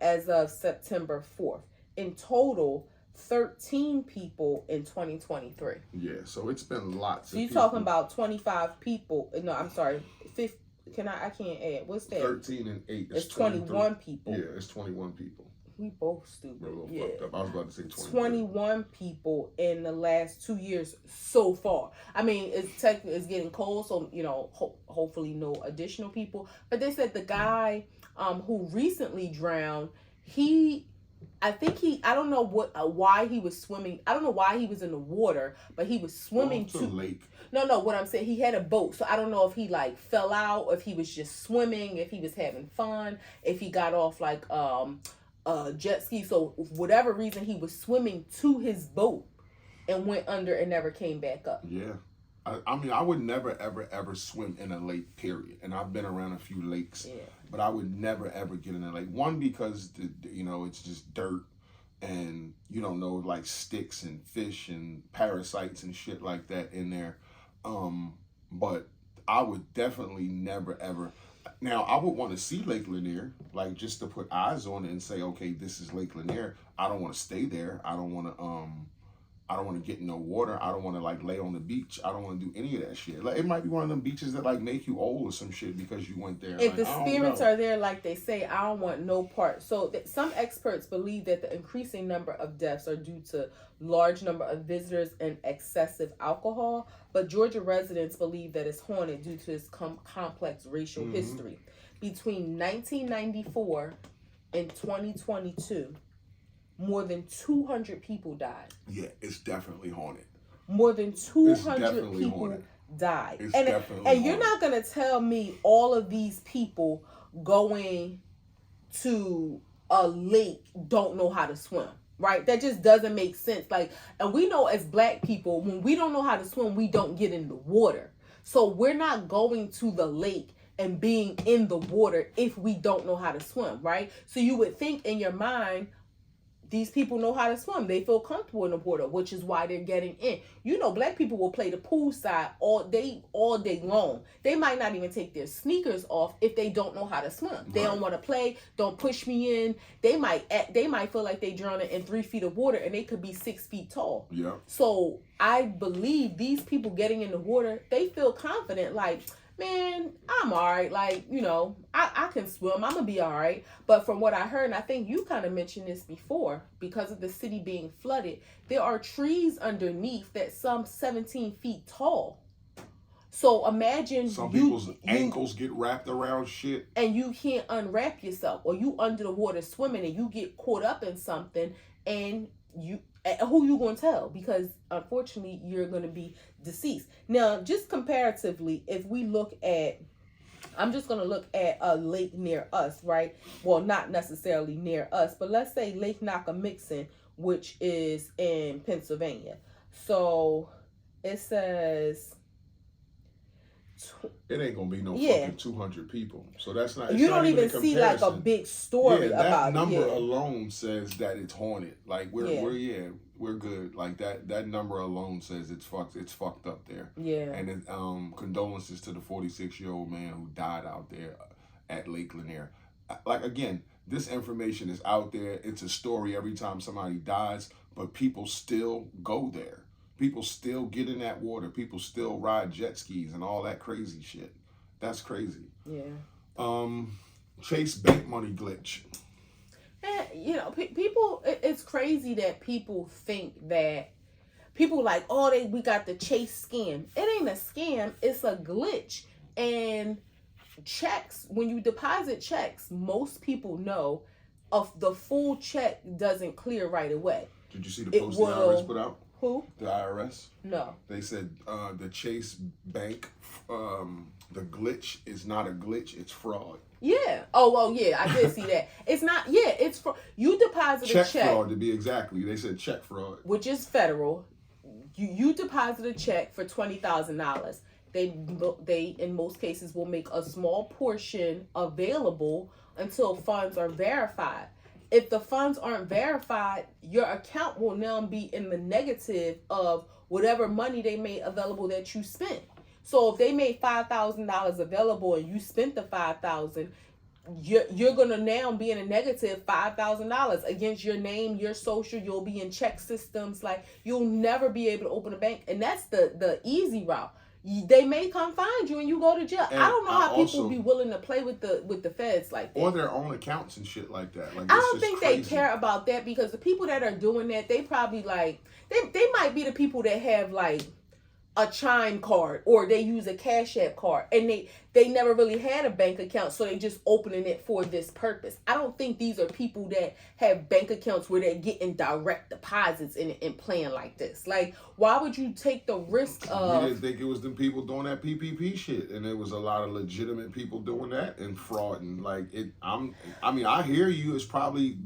as of September 4th. In total, 13 people in 2023. Yeah, so it's been lots So of you're people. talking about 25 people. No, I'm sorry. 50, I can't add. What's that? 13 and 8 is It's 21 people. Yeah, it's 21 people. We both stupid. We're a little Yeah. fucked up. I was about to say 21 people in the last 2 years so far. I mean, it's getting cold, so hopefully no additional people. But they said the guy who recently drowned, I don't know why he was swimming. I don't know why he was in the water, but he was swimming to a lake. No, what I'm saying, he had a boat, so I don't know if he like fell out, or if he was just swimming, if he was having fun, if he got off like jet ski. So whatever reason, he was swimming to his boat and went under and never came back up. Yeah. I mean, I would never, ever, ever swim in a lake, period. And I've been around a few lakes, but I would never, ever get in a lake. One, because, it's just dirt, and you don't know, like, sticks and fish and parasites and shit like that in there. But I would definitely never, ever. Now, I would want to see Lake Lanier, like, just to put eyes on it and say, okay, this is Lake Lanier. I don't want to stay there. I don't want to get in no water. I don't want to like lay on the beach. I don't want to do any of that shit. Like, it might be one of them beaches that like make you old or some shit because you went there. If the spirits are there, like they say, I don't want no part. So some experts believe that the increasing number of deaths are due to large number of visitors and excessive alcohol. But Georgia residents believe that it's haunted due to its complex racial history. Between 1994 and 2022, more than 200 people died. Yeah, it's definitely haunted. More than 200 people died. And you're not going to tell me all of these people going to a lake don't know how to swim, right? That just doesn't make sense. Like, and we know as black people, when we don't know how to swim, we don't get in the water. So we're not going to the lake and being in the water if we don't know how to swim, right? So you would think in your mind, these people know how to swim. They feel comfortable in the water, which is why they're getting in. Black people will play the poolside all day long. They might not even take their sneakers off if they don't know how to swim. Right. They don't want to play. Don't push me in. They might feel like they drowning in 3 feet of water, and they could be 6 feet tall. Yeah. So I believe these people getting in the water, they feel confident, like, man, I'm all right. Like, I can swim. I'm going to be all right. But from what I heard, and I think you kind of mentioned this before, because of the city being flooded, there are trees underneath that some 17 feet tall. So imagine some people's ankles get wrapped around shit. And you can't unwrap yourself, or you under the water swimming and you get caught up in something, and who you going to tell? Because unfortunately, you're going to be deceased. Now, just comparatively, if we look at, I'm just going to look at a lake near us, right? Well, not necessarily near us, but let's say Lake Nockamixon, which is in Pennsylvania. So it says... It ain't gonna be no fucking 200 people. So that's not. You don't even see like a big story about it. That number alone says that it's haunted. Like we're good. Like that number alone says it's fucked up there. Yeah. And condolences to the 46-year-old man who died out there at Lake Lanier. Like, again, this information is out there. It's a story every time somebody dies, but people still go there. People still get in that water. People still ride jet skis and all that crazy shit. That's crazy. Yeah. Chase bank money glitch. And, people, it's crazy that people think that people like, we got the Chase scam. It ain't a scam. It's a glitch. And checks, when you deposit checks, most people know of the full check doesn't clear right away. Did you see the post the IRS put out? Who? The IRS? No. They said the Chase Bank, the glitch is not a glitch, it's fraud. Yeah. Oh, well, yeah, I did see that. It's not, it's fraud. You deposit a check. Check fraud, to be exactly. They said check fraud. Which is federal. You deposit a check for $20,000. They, in most cases, will make a small portion available until funds are verified. if the funds aren't verified, your account will now be in the negative of whatever money they made available that you spent. So if they made $5,000 available and you spent the 5,000, you're gonna now be in a negative $5,000 against your name, your social. You'll be in check systems. Like, you'll never be able to open a bank, and that's the easy route. They may come find you and you go to jail. And I don't know how people also, be willing to play with the feds like that. Or their own accounts and shit like that. Like, I don't think crazy. they care about that, because the people that are doing that, they probably like they might be the people that have like a Chime card, or they use a Cash App card, and they never really had a bank account, so they just opening it for this purpose. I don't think these are people that have bank accounts where they're getting direct deposits and playing like this. Like, why would you take the risk of? We didn't think it was the people doing that PPP shit, and there was a lot of legitimate people doing that and fraud, and like it. I mean, I hear you. It's probably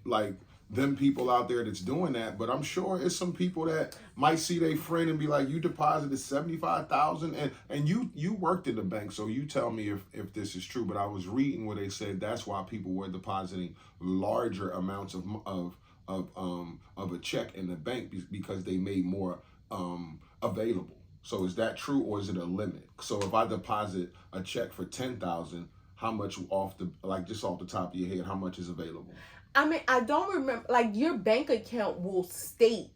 like them people out there that's doing that, but I'm sure it's some people that might see their friend and be like, you deposited 75,000, and you worked in the bank, so you tell me if this is true. But I was reading where they said that's why people were depositing larger amounts of a check in the bank, because they made more available. So is that true, or is it a limit? So if I deposit a check for 10,000, how much off the top of your head, how much is available? I mean, I don't remember. Like, your bank account will state,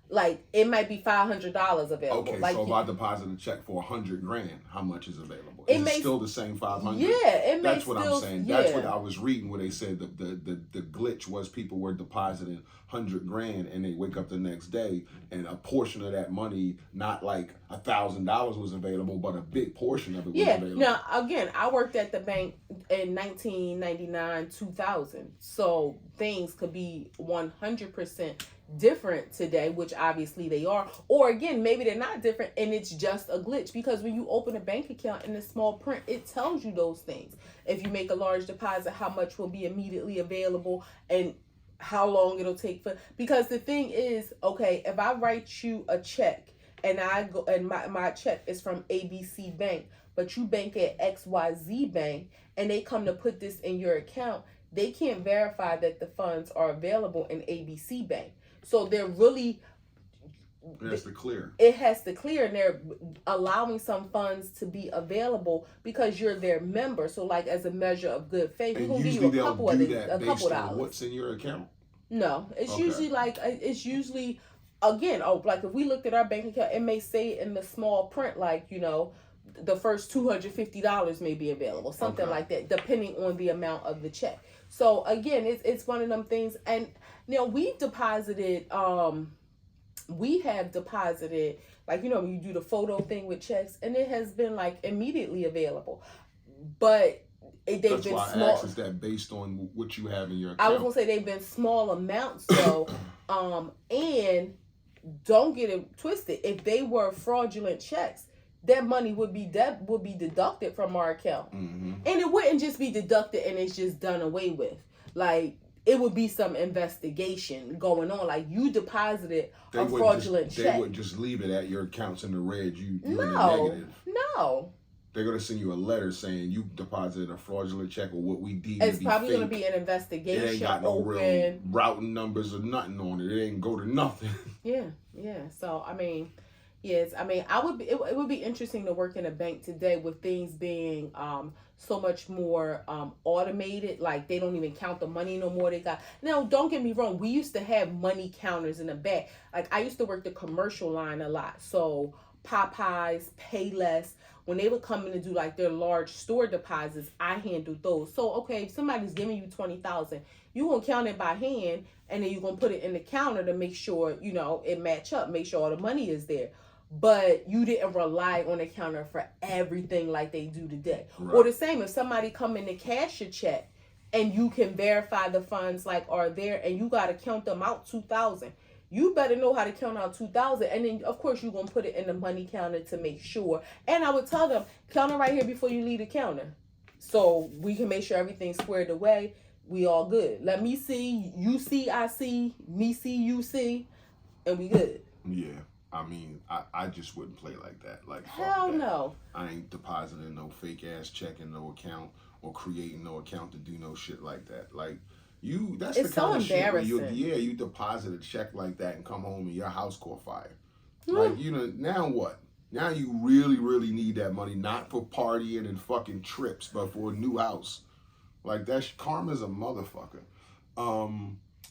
like, it might be $500 available. Okay, like, so if I deposit a check for $100,000, how much is available? It Is may it still the same 500? Yeah, it may That's what still, I'm saying. yeah. That's what I was reading, where they said the glitch was people were depositing $100,000, and they wake up the next day and a portion of that money, not like $1,000 was available, but a big portion of it was available. Now, again, I worked at the bank in 1999, 2000. So things could be 100% different today, which obviously they are. Or again, maybe they're not different and it's just a glitch, because when you open a bank account in the small print, it tells you those things. If you make a large deposit, how much will be immediately available and how long it'll take for, because the thing is, okay, if I write you a check and I go and my check is from ABC Bank, but you bank at XYZ Bank, and they come to put this in your account, they can't verify that the funds are available in ABC Bank. So they're really, it has to clear. It has to clear, and they're allowing some funds to be available because you're their member. So, like, as a measure of good faith, we're gonna give you a couple of dollars. What's in your account? No, it's usually again, like if we looked at our bank account, it may say in the small print, like, the first $250 may be available, something like that, depending on the amount of the check. So again, it's one of them things. And we have deposited, like, when you do the photo thing with checks, and it has been like immediately available, but That's why I asked, is that based on what you have in your account? I was gonna say they've been small amounts though, and don't get it twisted. If they were fraudulent checks, that money would be deducted from our account, and it wouldn't just be deducted and it's just done away with. Like, it would be some investigation going on. Like, you deposited a fraudulent check. They would just leave it at your accounts in the red. You're in the negative. No. They're going to send you a letter saying you deposited a fraudulent check, or what we deem to be fake. It's probably going to be an investigation. It ain't got no real routing numbers or nothing on it. It ain't go to nothing. Yeah. So, I mean, yes. I mean, it would be interesting to work in a bank today with things being so much more automated. Like, they don't even count the money no more. Now, don't get me wrong. We used to have money counters in the back. Like, I used to work the commercial line a lot. So Popeyes, Payless, when they would come in to do like their large store deposits, I handled those. So, okay, if somebody's giving you 20,000, you're going to count it by hand, and then you're going to put it in the counter to make sure, it match up, make sure all the money is there. But you didn't rely on the counter for everything like they do today. Right. Or the same, if somebody come in to cash a check and you can verify the funds like are there, and you got to count them out 2,000. You better know how to count out 2,000, and then of course you're gonna put it in the money counter to make sure. And I would tell them, count it right here before you leave the counter, so we can make sure everything's squared away. We all good. Let me see, you see, I see, me see, you see, and we good. Yeah, I mean, I just wouldn't play like that. Like, hell no. I ain't depositing no fake ass check in no account, or creating no account to do no shit like that. Like, That's It's the so kind of shit where embarrassing. you deposit a check like that and come home and your house caught fire. Mm. Like, now what? Now you really, really need that money, not for partying and fucking trips, but for a new house. Like, that's karma's a motherfucker.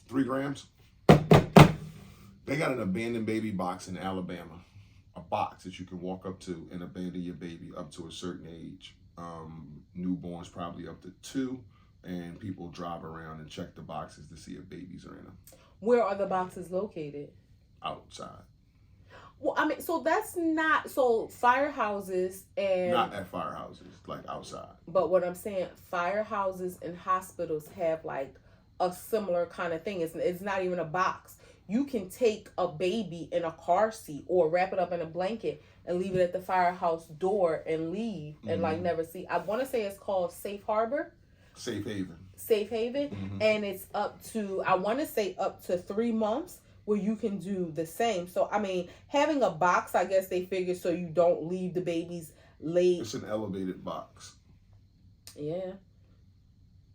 3 grams. They got an abandoned baby box in Alabama. A box that you can walk up to and abandon your baby up to a certain age. Newborns probably up to 2, and people drive around and check the boxes to see if babies are in them. Where are the boxes located? Outside. Well, I mean, so that's not so firehouses and not at firehouses, like outside. But what I'm saying, firehouses and hospitals have like a similar kind of thing. It's not even a box. You can take a baby in a car seat or wrap it up in a blanket and leave it at the firehouse door and leave and like never see. I want to say it's called Safe Harbor. Safe Haven. Safe Haven. And it's up to, I want to say up to 3 months where you can do the same. So, I mean, having a box, I guess they figure so you don't leave the babies late. It's an elevated box. Yeah.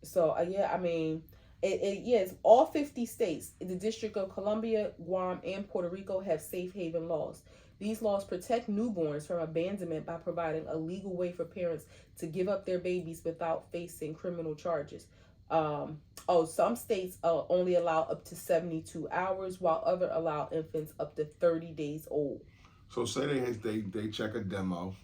So, yeah, I mean, it's all 50 states. The District of Columbia, Guam, and Puerto Rico have safe haven laws. These laws protect newborns from abandonment by providing a legal way for parents to give up their babies without facing criminal charges. Some states only allow up to 72 hours, while other allow infants up to 30 days old. So say they check a demo,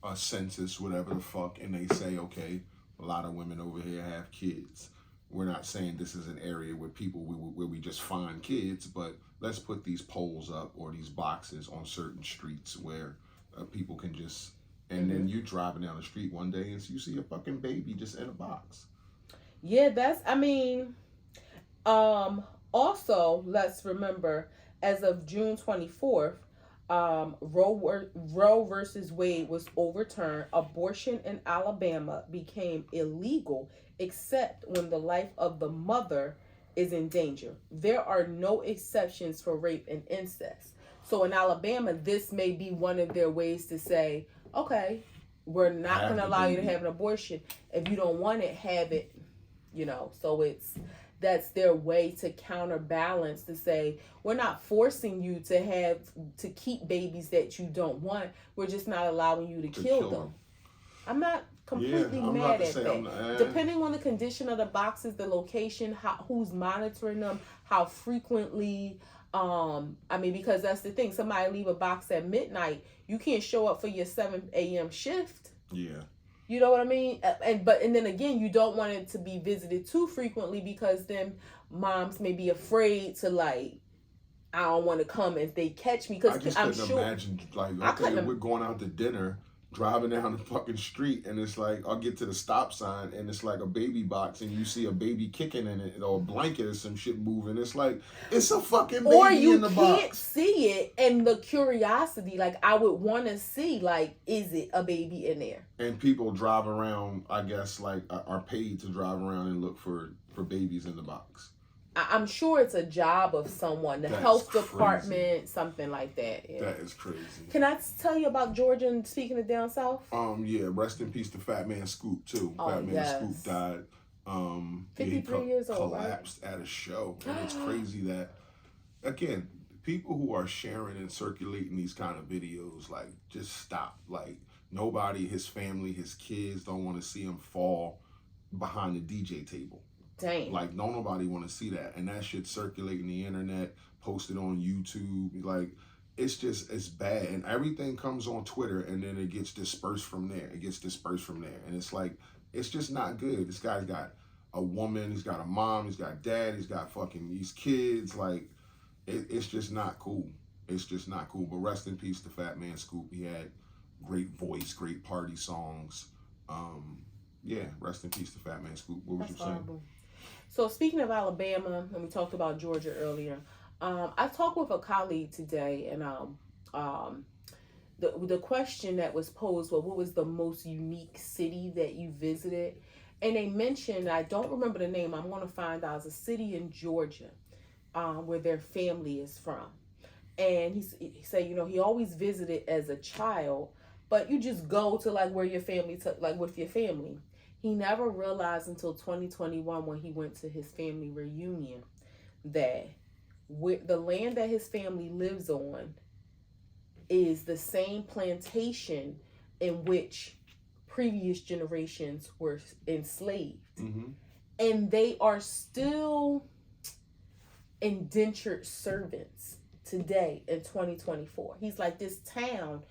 a census, whatever the fuck, and they say, okay, a lot of women over here have kids. We're not saying this is an area where where we just find kids, but let's put these poles up or these boxes on certain streets where people can just, and then you driving down the street one day and you see a fucking baby just in a box. Yeah, also, let's remember, as of June 24th, Roe versus Wade was overturned. Abortion in Alabama became illegal except when the life of the mother is in danger. There are no exceptions for rape and incest. So in Alabama, this may be one of their ways to say, okay, we're not going to allow you to have an abortion. If you don't want it, have it. So that's their way to counterbalance, to say, we're not forcing you to keep babies that you don't want. We're just not allowing you to kill them. I'm not completely mad at that. Depending on the condition of the boxes, the location, who's monitoring them, how frequently. Because that's the thing. Somebody leave a box at midnight. You can't show up for your 7 a.m. shift. Yeah. You know what I mean? And then again, you don't want it to be visited too frequently because then moms may be afraid to I don't want to come if they catch me. Because I just couldn't imagine, we're going out to dinner, driving down the fucking street, and it's like, I'll get to the stop sign, and it's like a baby box, and you see a baby kicking in it, or a blanket or some shit moving. It's like, it's a fucking baby in the box. Or you can't see it, and the curiosity, I would want to see, is it a baby in there? And people drive around, I guess, are paid to drive around and look for babies in the box. I'm sure it's a job of someone, the health department, something like that. Yeah. That is crazy. Can I tell you about Georgia and speaking of down south? Yeah, rest in peace to Fat Man Scoop too. Fat Man Scoop died. 53 years old, collapsed at a show. And it's crazy that, again, people who are sharing and circulating these kind of videos, just stop. Nobody, his family, his kids don't want to see him fall behind the DJ table. Dang. Nobody want to see that. And that shit circulating the internet, posted on YouTube. It's bad. And everything comes on Twitter and then it gets dispersed from there. And it's just not good. This guy's got a woman, he's got a mom, he's got dad, he's got fucking these kids. It's just not cool. It's just not cool. But rest in peace to Fat Man Scoop. He had great voice, great party songs. Rest in peace to Fat Man Scoop. What was you saying? So speaking of Alabama, and we talked about Georgia earlier, I talked with a colleague today, and the question that was posed was, what was the most unique city that you visited? And they mentioned, I don't remember the name, I'm going to find out, it's a city in Georgia where their family is from. And he said, he always visited as a child, but you just go to where your family, with your family. he never realized until 2021 when he went to his family reunion that with the land that his family lives on is the same plantation in which previous generations were enslaved. Mm-hmm. And they are still indentured servants today in 2024. He's like, this town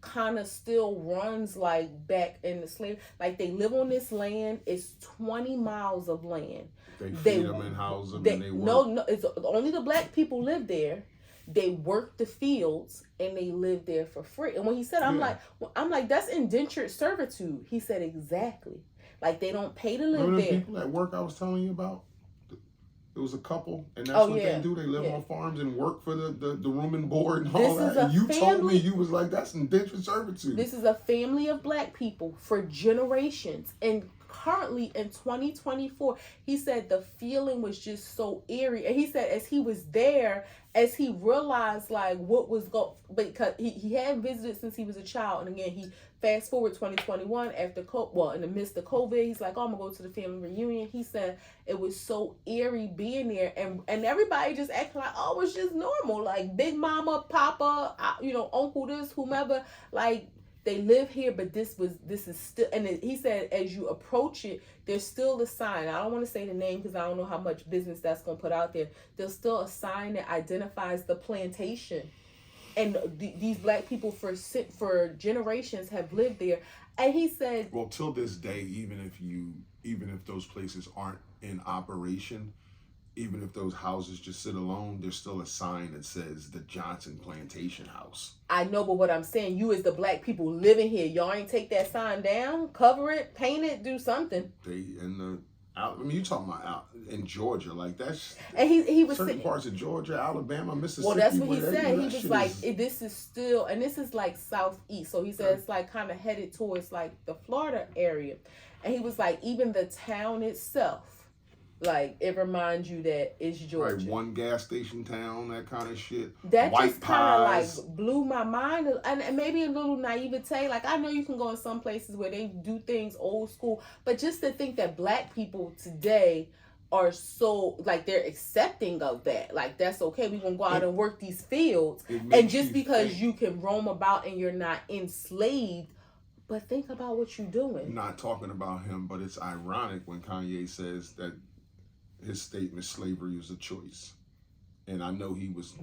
kind of still runs like back in the slave, like they live on this land. It's 20 miles of land. They feed them and house them, and they work. No, it's only the black people live there. They work the fields and they live there for free. And when he said, I'm like, that's indentured servitude. He said, exactly. Like they don't pay to live Remember there. the people at work I was telling you about? It was a couple, and that's what they do. They live on farms and work for the room and board and all that. And you told me, you was like, that's indentured servitude. This is a family of black people for generations. And currently in 2024, he said the feeling was just so eerie. And he said as he was there, as he realized like what was going, because he hadn't visited since he was a child. And again, he fast forward 2021 after in the midst of COVID, he's like, oh, I'm gonna go to the family reunion. He said it was so eerie being there, and everybody just acting like, oh, it's just normal, like big mama, papa, uncle, this, whomever, like they live here, but this is still, and he said as you approach it, there's still a sign. I don't want to say the name because I don't know how much business that's gonna put out there. There's still a sign that identifies the plantation. And these black people for generations have lived there. And he said, well, till this day, even if those places aren't in operation, even if those houses just sit alone, there's still a sign that says the Johnson Plantation House. I know, but what I'm saying, you as the black people living here, y'all ain't take that sign down, cover it, paint it, do something. You talking about out in Georgia, like that's, and he was certain parts of Georgia, Alabama, Mississippi. Well, that's what he said. He was like, this is still, and this is like southeast. So he said it's like kind of headed towards like the Florida area. And he was like, even the town itself, like it reminds you that it's Georgia. Right, one gas station town, that kind of shit. That White just kind of pies. like blew my mind, and maybe a little naivete. Like I know you can go in some places where they do things old school, but just to think that black people today are so like they're accepting of that, like that's okay. We gonna go out and work these fields, and just because you can roam about and you're not enslaved. But think about what you're doing. Not talking about him, but it's ironic when Kanye says that his statement, slavery is a choice. And I know he was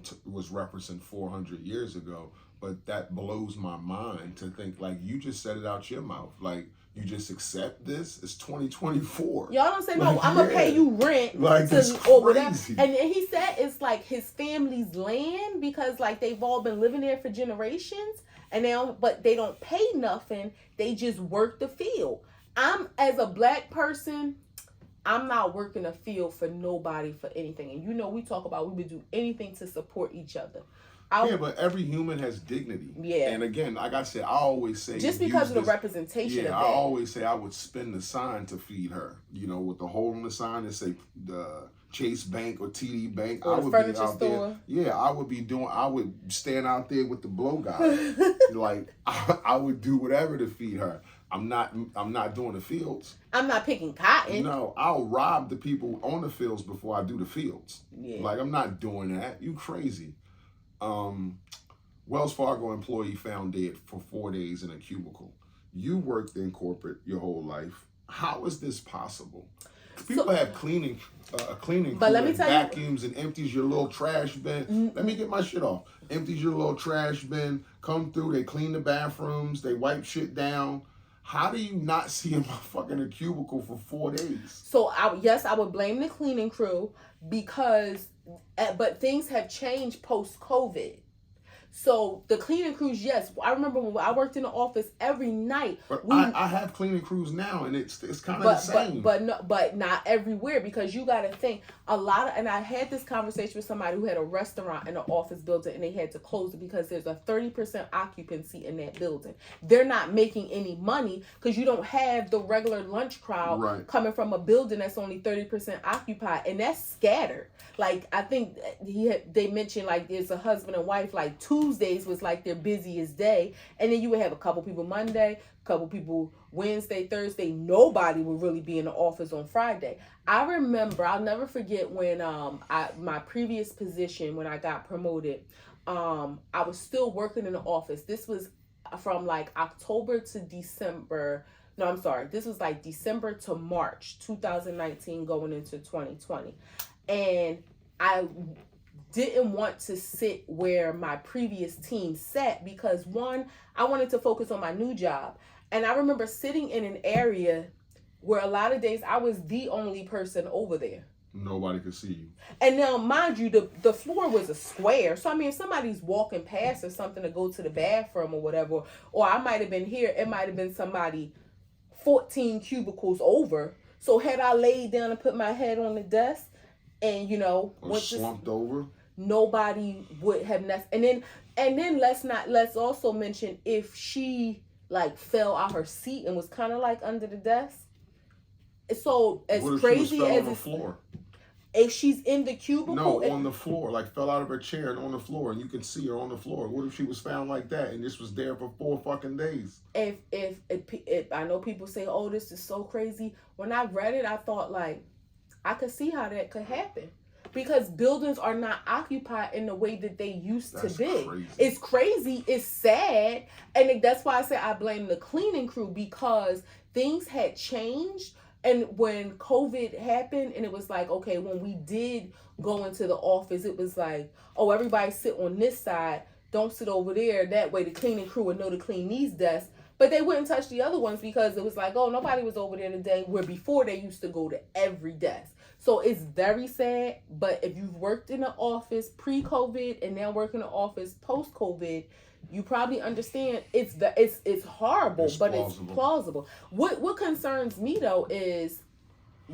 referencing 400 years ago, but that blows my mind to think like you just said it out your mouth. Like you just accept this? It's 2024. Y'all don't say, no, I'm going to pay you rent. Like it's crazy. And he said it's like his family's land because like they've all been living there for generations. And they don't pay nothing. They just work the field. As a black person, I'm not working a field for nobody for anything. And we talk about we would do anything to support each other. But every human has dignity. Yeah. And again, like I said, I always say just because of the representation of that. I always say I would spin the sign to feed her. With the hole in the sign that say the Chase Bank or TD Bank. Or the furniture store. Yeah, I would stand out there with the blow guy. Like I would do whatever to feed her. I'm not doing the fields. I'm not picking cotton. No, I'll rob the people on the fields before I do the fields. Yeah. Like I'm not doing that. You crazy. Wells Fargo employee found dead for 4 days in a cubicle. You worked in corporate your whole life. How is this possible? People have cleaning crew that vacuums and empties your little trash bin. Let me get my shit off. Empties your little trash bin, come through, they clean the bathrooms, they wipe shit down. How do you not see a motherfucker in a cubicle for 4 days? So, I would blame the cleaning crew because, but things have changed post-COVID. So the cleaning crews, yes. I remember when I worked in the office every night. But I have cleaning crews now, and it's kind of the same. But not everywhere, because you got to think and I had this conversation with somebody who had a restaurant in an office building, and they had to close it because there's a 30% occupancy in that building. They're not making any money because you don't have the regular lunch crowd coming from a building that's only 30% occupied, and that's scattered. Like I think they mentioned like there's a husband and wife, like Tuesdays was like their busiest day, and then you would have a couple people Monday, a couple people Wednesday, Thursday, nobody would really be in the office on Friday. I remember, I'll never forget when my previous position, when I got promoted, I was still working in the office. This was from like October to December. No, I'm sorry. This was like December to March 2019 going into 2020. And I didn't want to sit where my previous team sat because one, I wanted to focus on my new job. And I remember sitting in an area where a lot of days I was the only person over there. Nobody could see you. And now, mind you, the floor was a square. So, I mean, if somebody's walking past or something to go to the bathroom or whatever, or I might have been here, it might have been somebody 14 cubicles over. So, had I laid down and put my head on the desk and, or slumped over, nobody would have and then let's also mention if she like fell out her seat and was kind of like under the desk. So as what if crazy she was fell as on the floor? If she's in the cubicle, no, on the floor, like fell out of her chair and on the floor, and you can see her on the floor. What if she was found like that and this was there for 4 fucking days? If I know people say, "Oh, this is so crazy." When I read it, I thought like I could see how that could happen. Because buildings are not occupied in the way that they used to be. Crazy. It's crazy. It's sad. And that's why I say I blame the cleaning crew because things had changed. And when COVID happened and it was like, okay, when we did go into the office, it was like, oh, everybody sit on this side. Don't sit over there. That way the cleaning crew would know to clean these desks. But they wouldn't touch the other ones because it was like, oh, nobody was over there today. Where before they used to go to every desk. So it's very sad, but if you've worked in an office pre-COVID and now work in an office post-COVID, you probably understand it's horrible, but it's plausible. What concerns me though is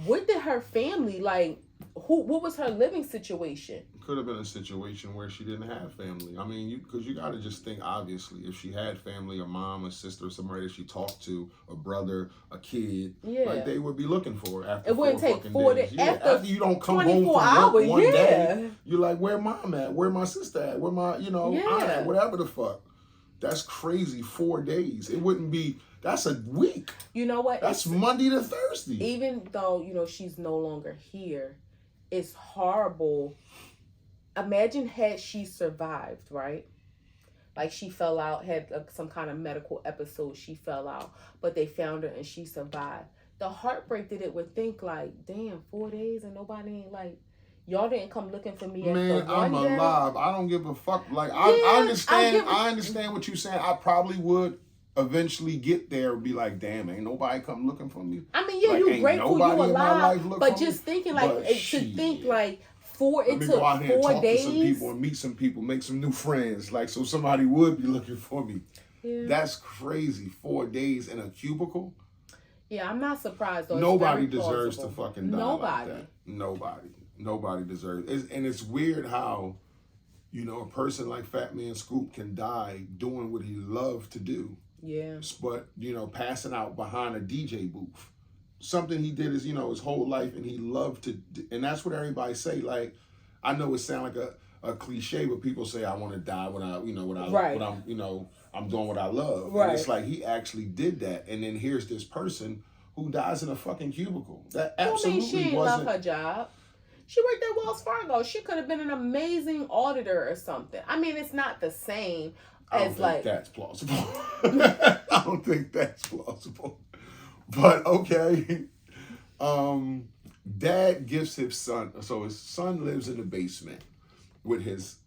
what did her family like? What was her living situation? Could have been a situation where she didn't have family. I mean, because you got to just think, obviously, if she had family, a mom, a sister, somebody that she talked to, a brother, a kid, like they would be looking for her after it wouldn't take 4 days. After you don't come home from work one day, you're like, where mom at? Where my sister at? Where my, aunt at? Whatever the fuck. That's crazy. 4 days. It wouldn't be. That's a week. You know what? That's Monday to Thursday. Even though she's no longer here, it's horrible. Imagine had she survived, right? Like she fell out, had some kind of medical episode. She fell out, but they found her and she survived. The heartbreak that it would think like, damn, 4 days and nobody ain't like, y'all didn't come looking for me. Man, I'm alive. I don't give a fuck. Like I understand what you're saying. I probably would eventually get there and be like, damn, ain't nobody come looking for me. I mean, yeah, like, you grateful you alive, but just thinking like like. Let me go out here and talk to some people and meet some people, make some new friends. Like, so somebody would be looking for me. Yeah. That's crazy. 4 days in a cubicle. Yeah, I'm not surprised. Though. Nobody deserves to fucking die like that. Nobody deserves it. And it's weird how, a person like Fat Man Scoop can die doing what he loved to do. Yeah. But, passing out behind a DJ booth. Something he did his whole life, and he loved to, and that's what everybody say. Like, I know it sounds like a cliche, but people say I want to die when I'm doing what I love. Right. And it's like he actually did that, and then here's this person who dies in a fucking cubicle. That absolutely she didn't love her job. She worked at Wells Fargo. She could have been an amazing auditor or something. I mean, it's not the same as that's plausible. I don't think that's plausible. But okay, dad gifts his son. So his son lives in the basement with his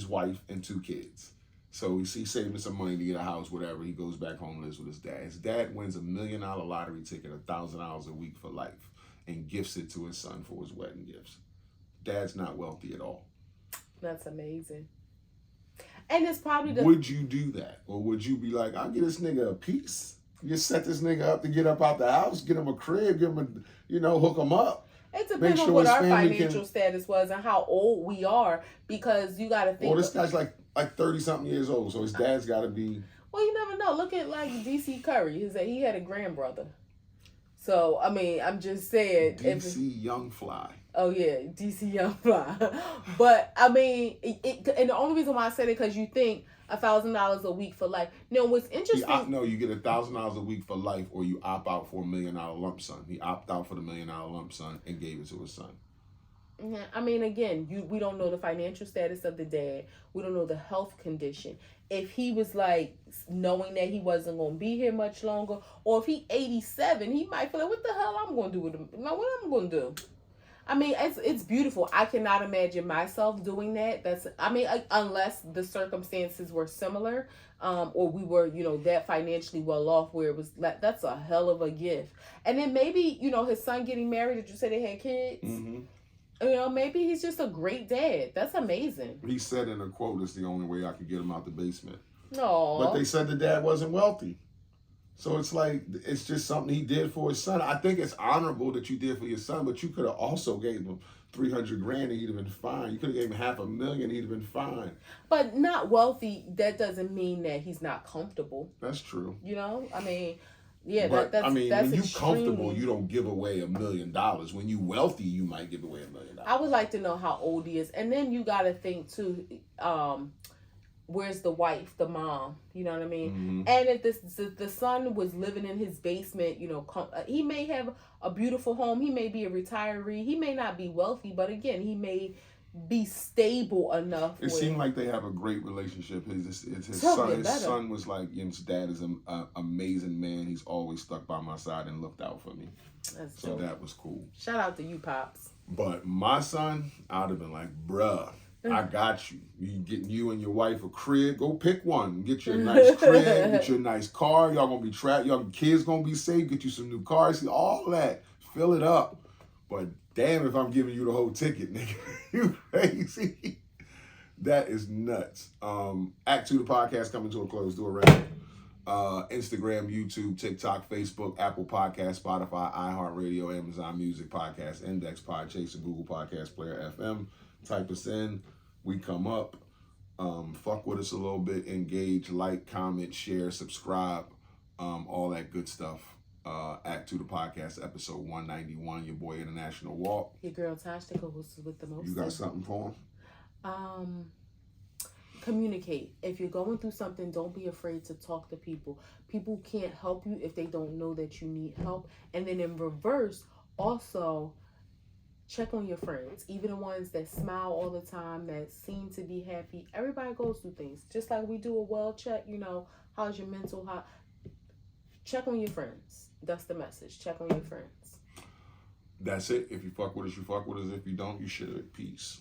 wife and 2 kids. So he's saving some money to get a house, whatever. He goes back home, lives with his dad. His dad wins $1 million lottery ticket, $1,000 a week for life, and gifts it to his son for his wedding gifts. Dad's not wealthy at all. That's amazing. And it's probably Would you do that, or would you be like, I'll get this nigga a piece? You set this nigga up to get up out the house, get him a crib, give him hook him up. It depends on what our financial status was and how old we are, because you got to think. Well, this guy's like 30-something years old, so his dad's got to be. Well, you never know. Look at like DC Curry. He had a grandbrother. So I mean, I'm just saying. DC Young Fly. Oh yeah, DC Young Fly. But I mean, and the only reason why I said it because you think $1,000 a week for life. No, what's interesting? No, you get $1,000 a week for life, or you opt out for $1 million lump sum. He opted out for the $1 million lump sum and gave it to his son. Yeah, I mean, again, we don't know the financial status of the dad. We don't know the health condition. If he was like knowing that he wasn't going to be here much longer, or if he 87, he might feel like, what the hell I'm going to do with him? Now, what I'm going to do? I mean, it's beautiful. I cannot imagine myself doing that. Unless the circumstances were similar, or we were, that financially well off, where it was like, that's a hell of a gift. And then maybe, his son getting married. Did you say they had kids? Mm-hmm. Maybe he's just a great dad. That's amazing. He said in a quote, "It's the only way I could get him out the basement." No, but they said the dad wasn't wealthy. So it's like, it's just something he did for his son. I think it's honorable that you did for your son, but you could have also gave him $300,000 and he'd have been fine. You could have gave him $500,000, he'd have been fine. But not wealthy, that doesn't mean that he's not comfortable. That's true. I mean, yeah, but, that's when extremely... you comfortable, you don't give away $1 million. When you wealthy, you might give away $1 million. I would like to know how old he is. And then you got to think too, where's the wife, the mom? You know what I mean? Mm-hmm. And if the son was living in his basement, he may have a beautiful home. He may be a retiree. He may not be wealthy, but again, he may be stable enough. It seemed like they have a great relationship. His son was like, his dad is an amazing man. He's always stuck by my side and looked out for me. That's so dope. That was cool. Shout out to you, Pops. But my son, I'd have been like, bruh, I got you. You and your wife a crib. Go pick one. Get you a nice crib. Get you a nice car. Y'all gonna be trapped. Y'all kids gonna be safe. Get you some new cars. See, all that. Fill it up. But damn if I'm giving you the whole ticket, nigga. You crazy. That is nuts. Act 2 the podcast coming to a close. Do it right. Instagram, YouTube, TikTok, Facebook, Apple Podcast, Spotify, iHeartRadio, Amazon Music, Podcast Index, Podchaser, Google Podcast Player, FM. Type us in. We come up. Fuck with us a little bit. Engage, like, comment, share, subscribe. All that good stuff. Act 2 the podcast, episode 191. Your boy International Walk. Your girl Tashtika, who's with the most. You got something for him? Communicate. If you're going through something, don't be afraid to talk to people. People can't help you if they don't know that you need help. And then in reverse, also check on your friends, even the ones that smile all the time, that seem to be happy. Everybody goes through things. Just like we do a well check, how's your mental health? Check on your friends. That's the message. Check on your friends. That's it. If you fuck with us, you fuck with us. If you don't, you should. Peace.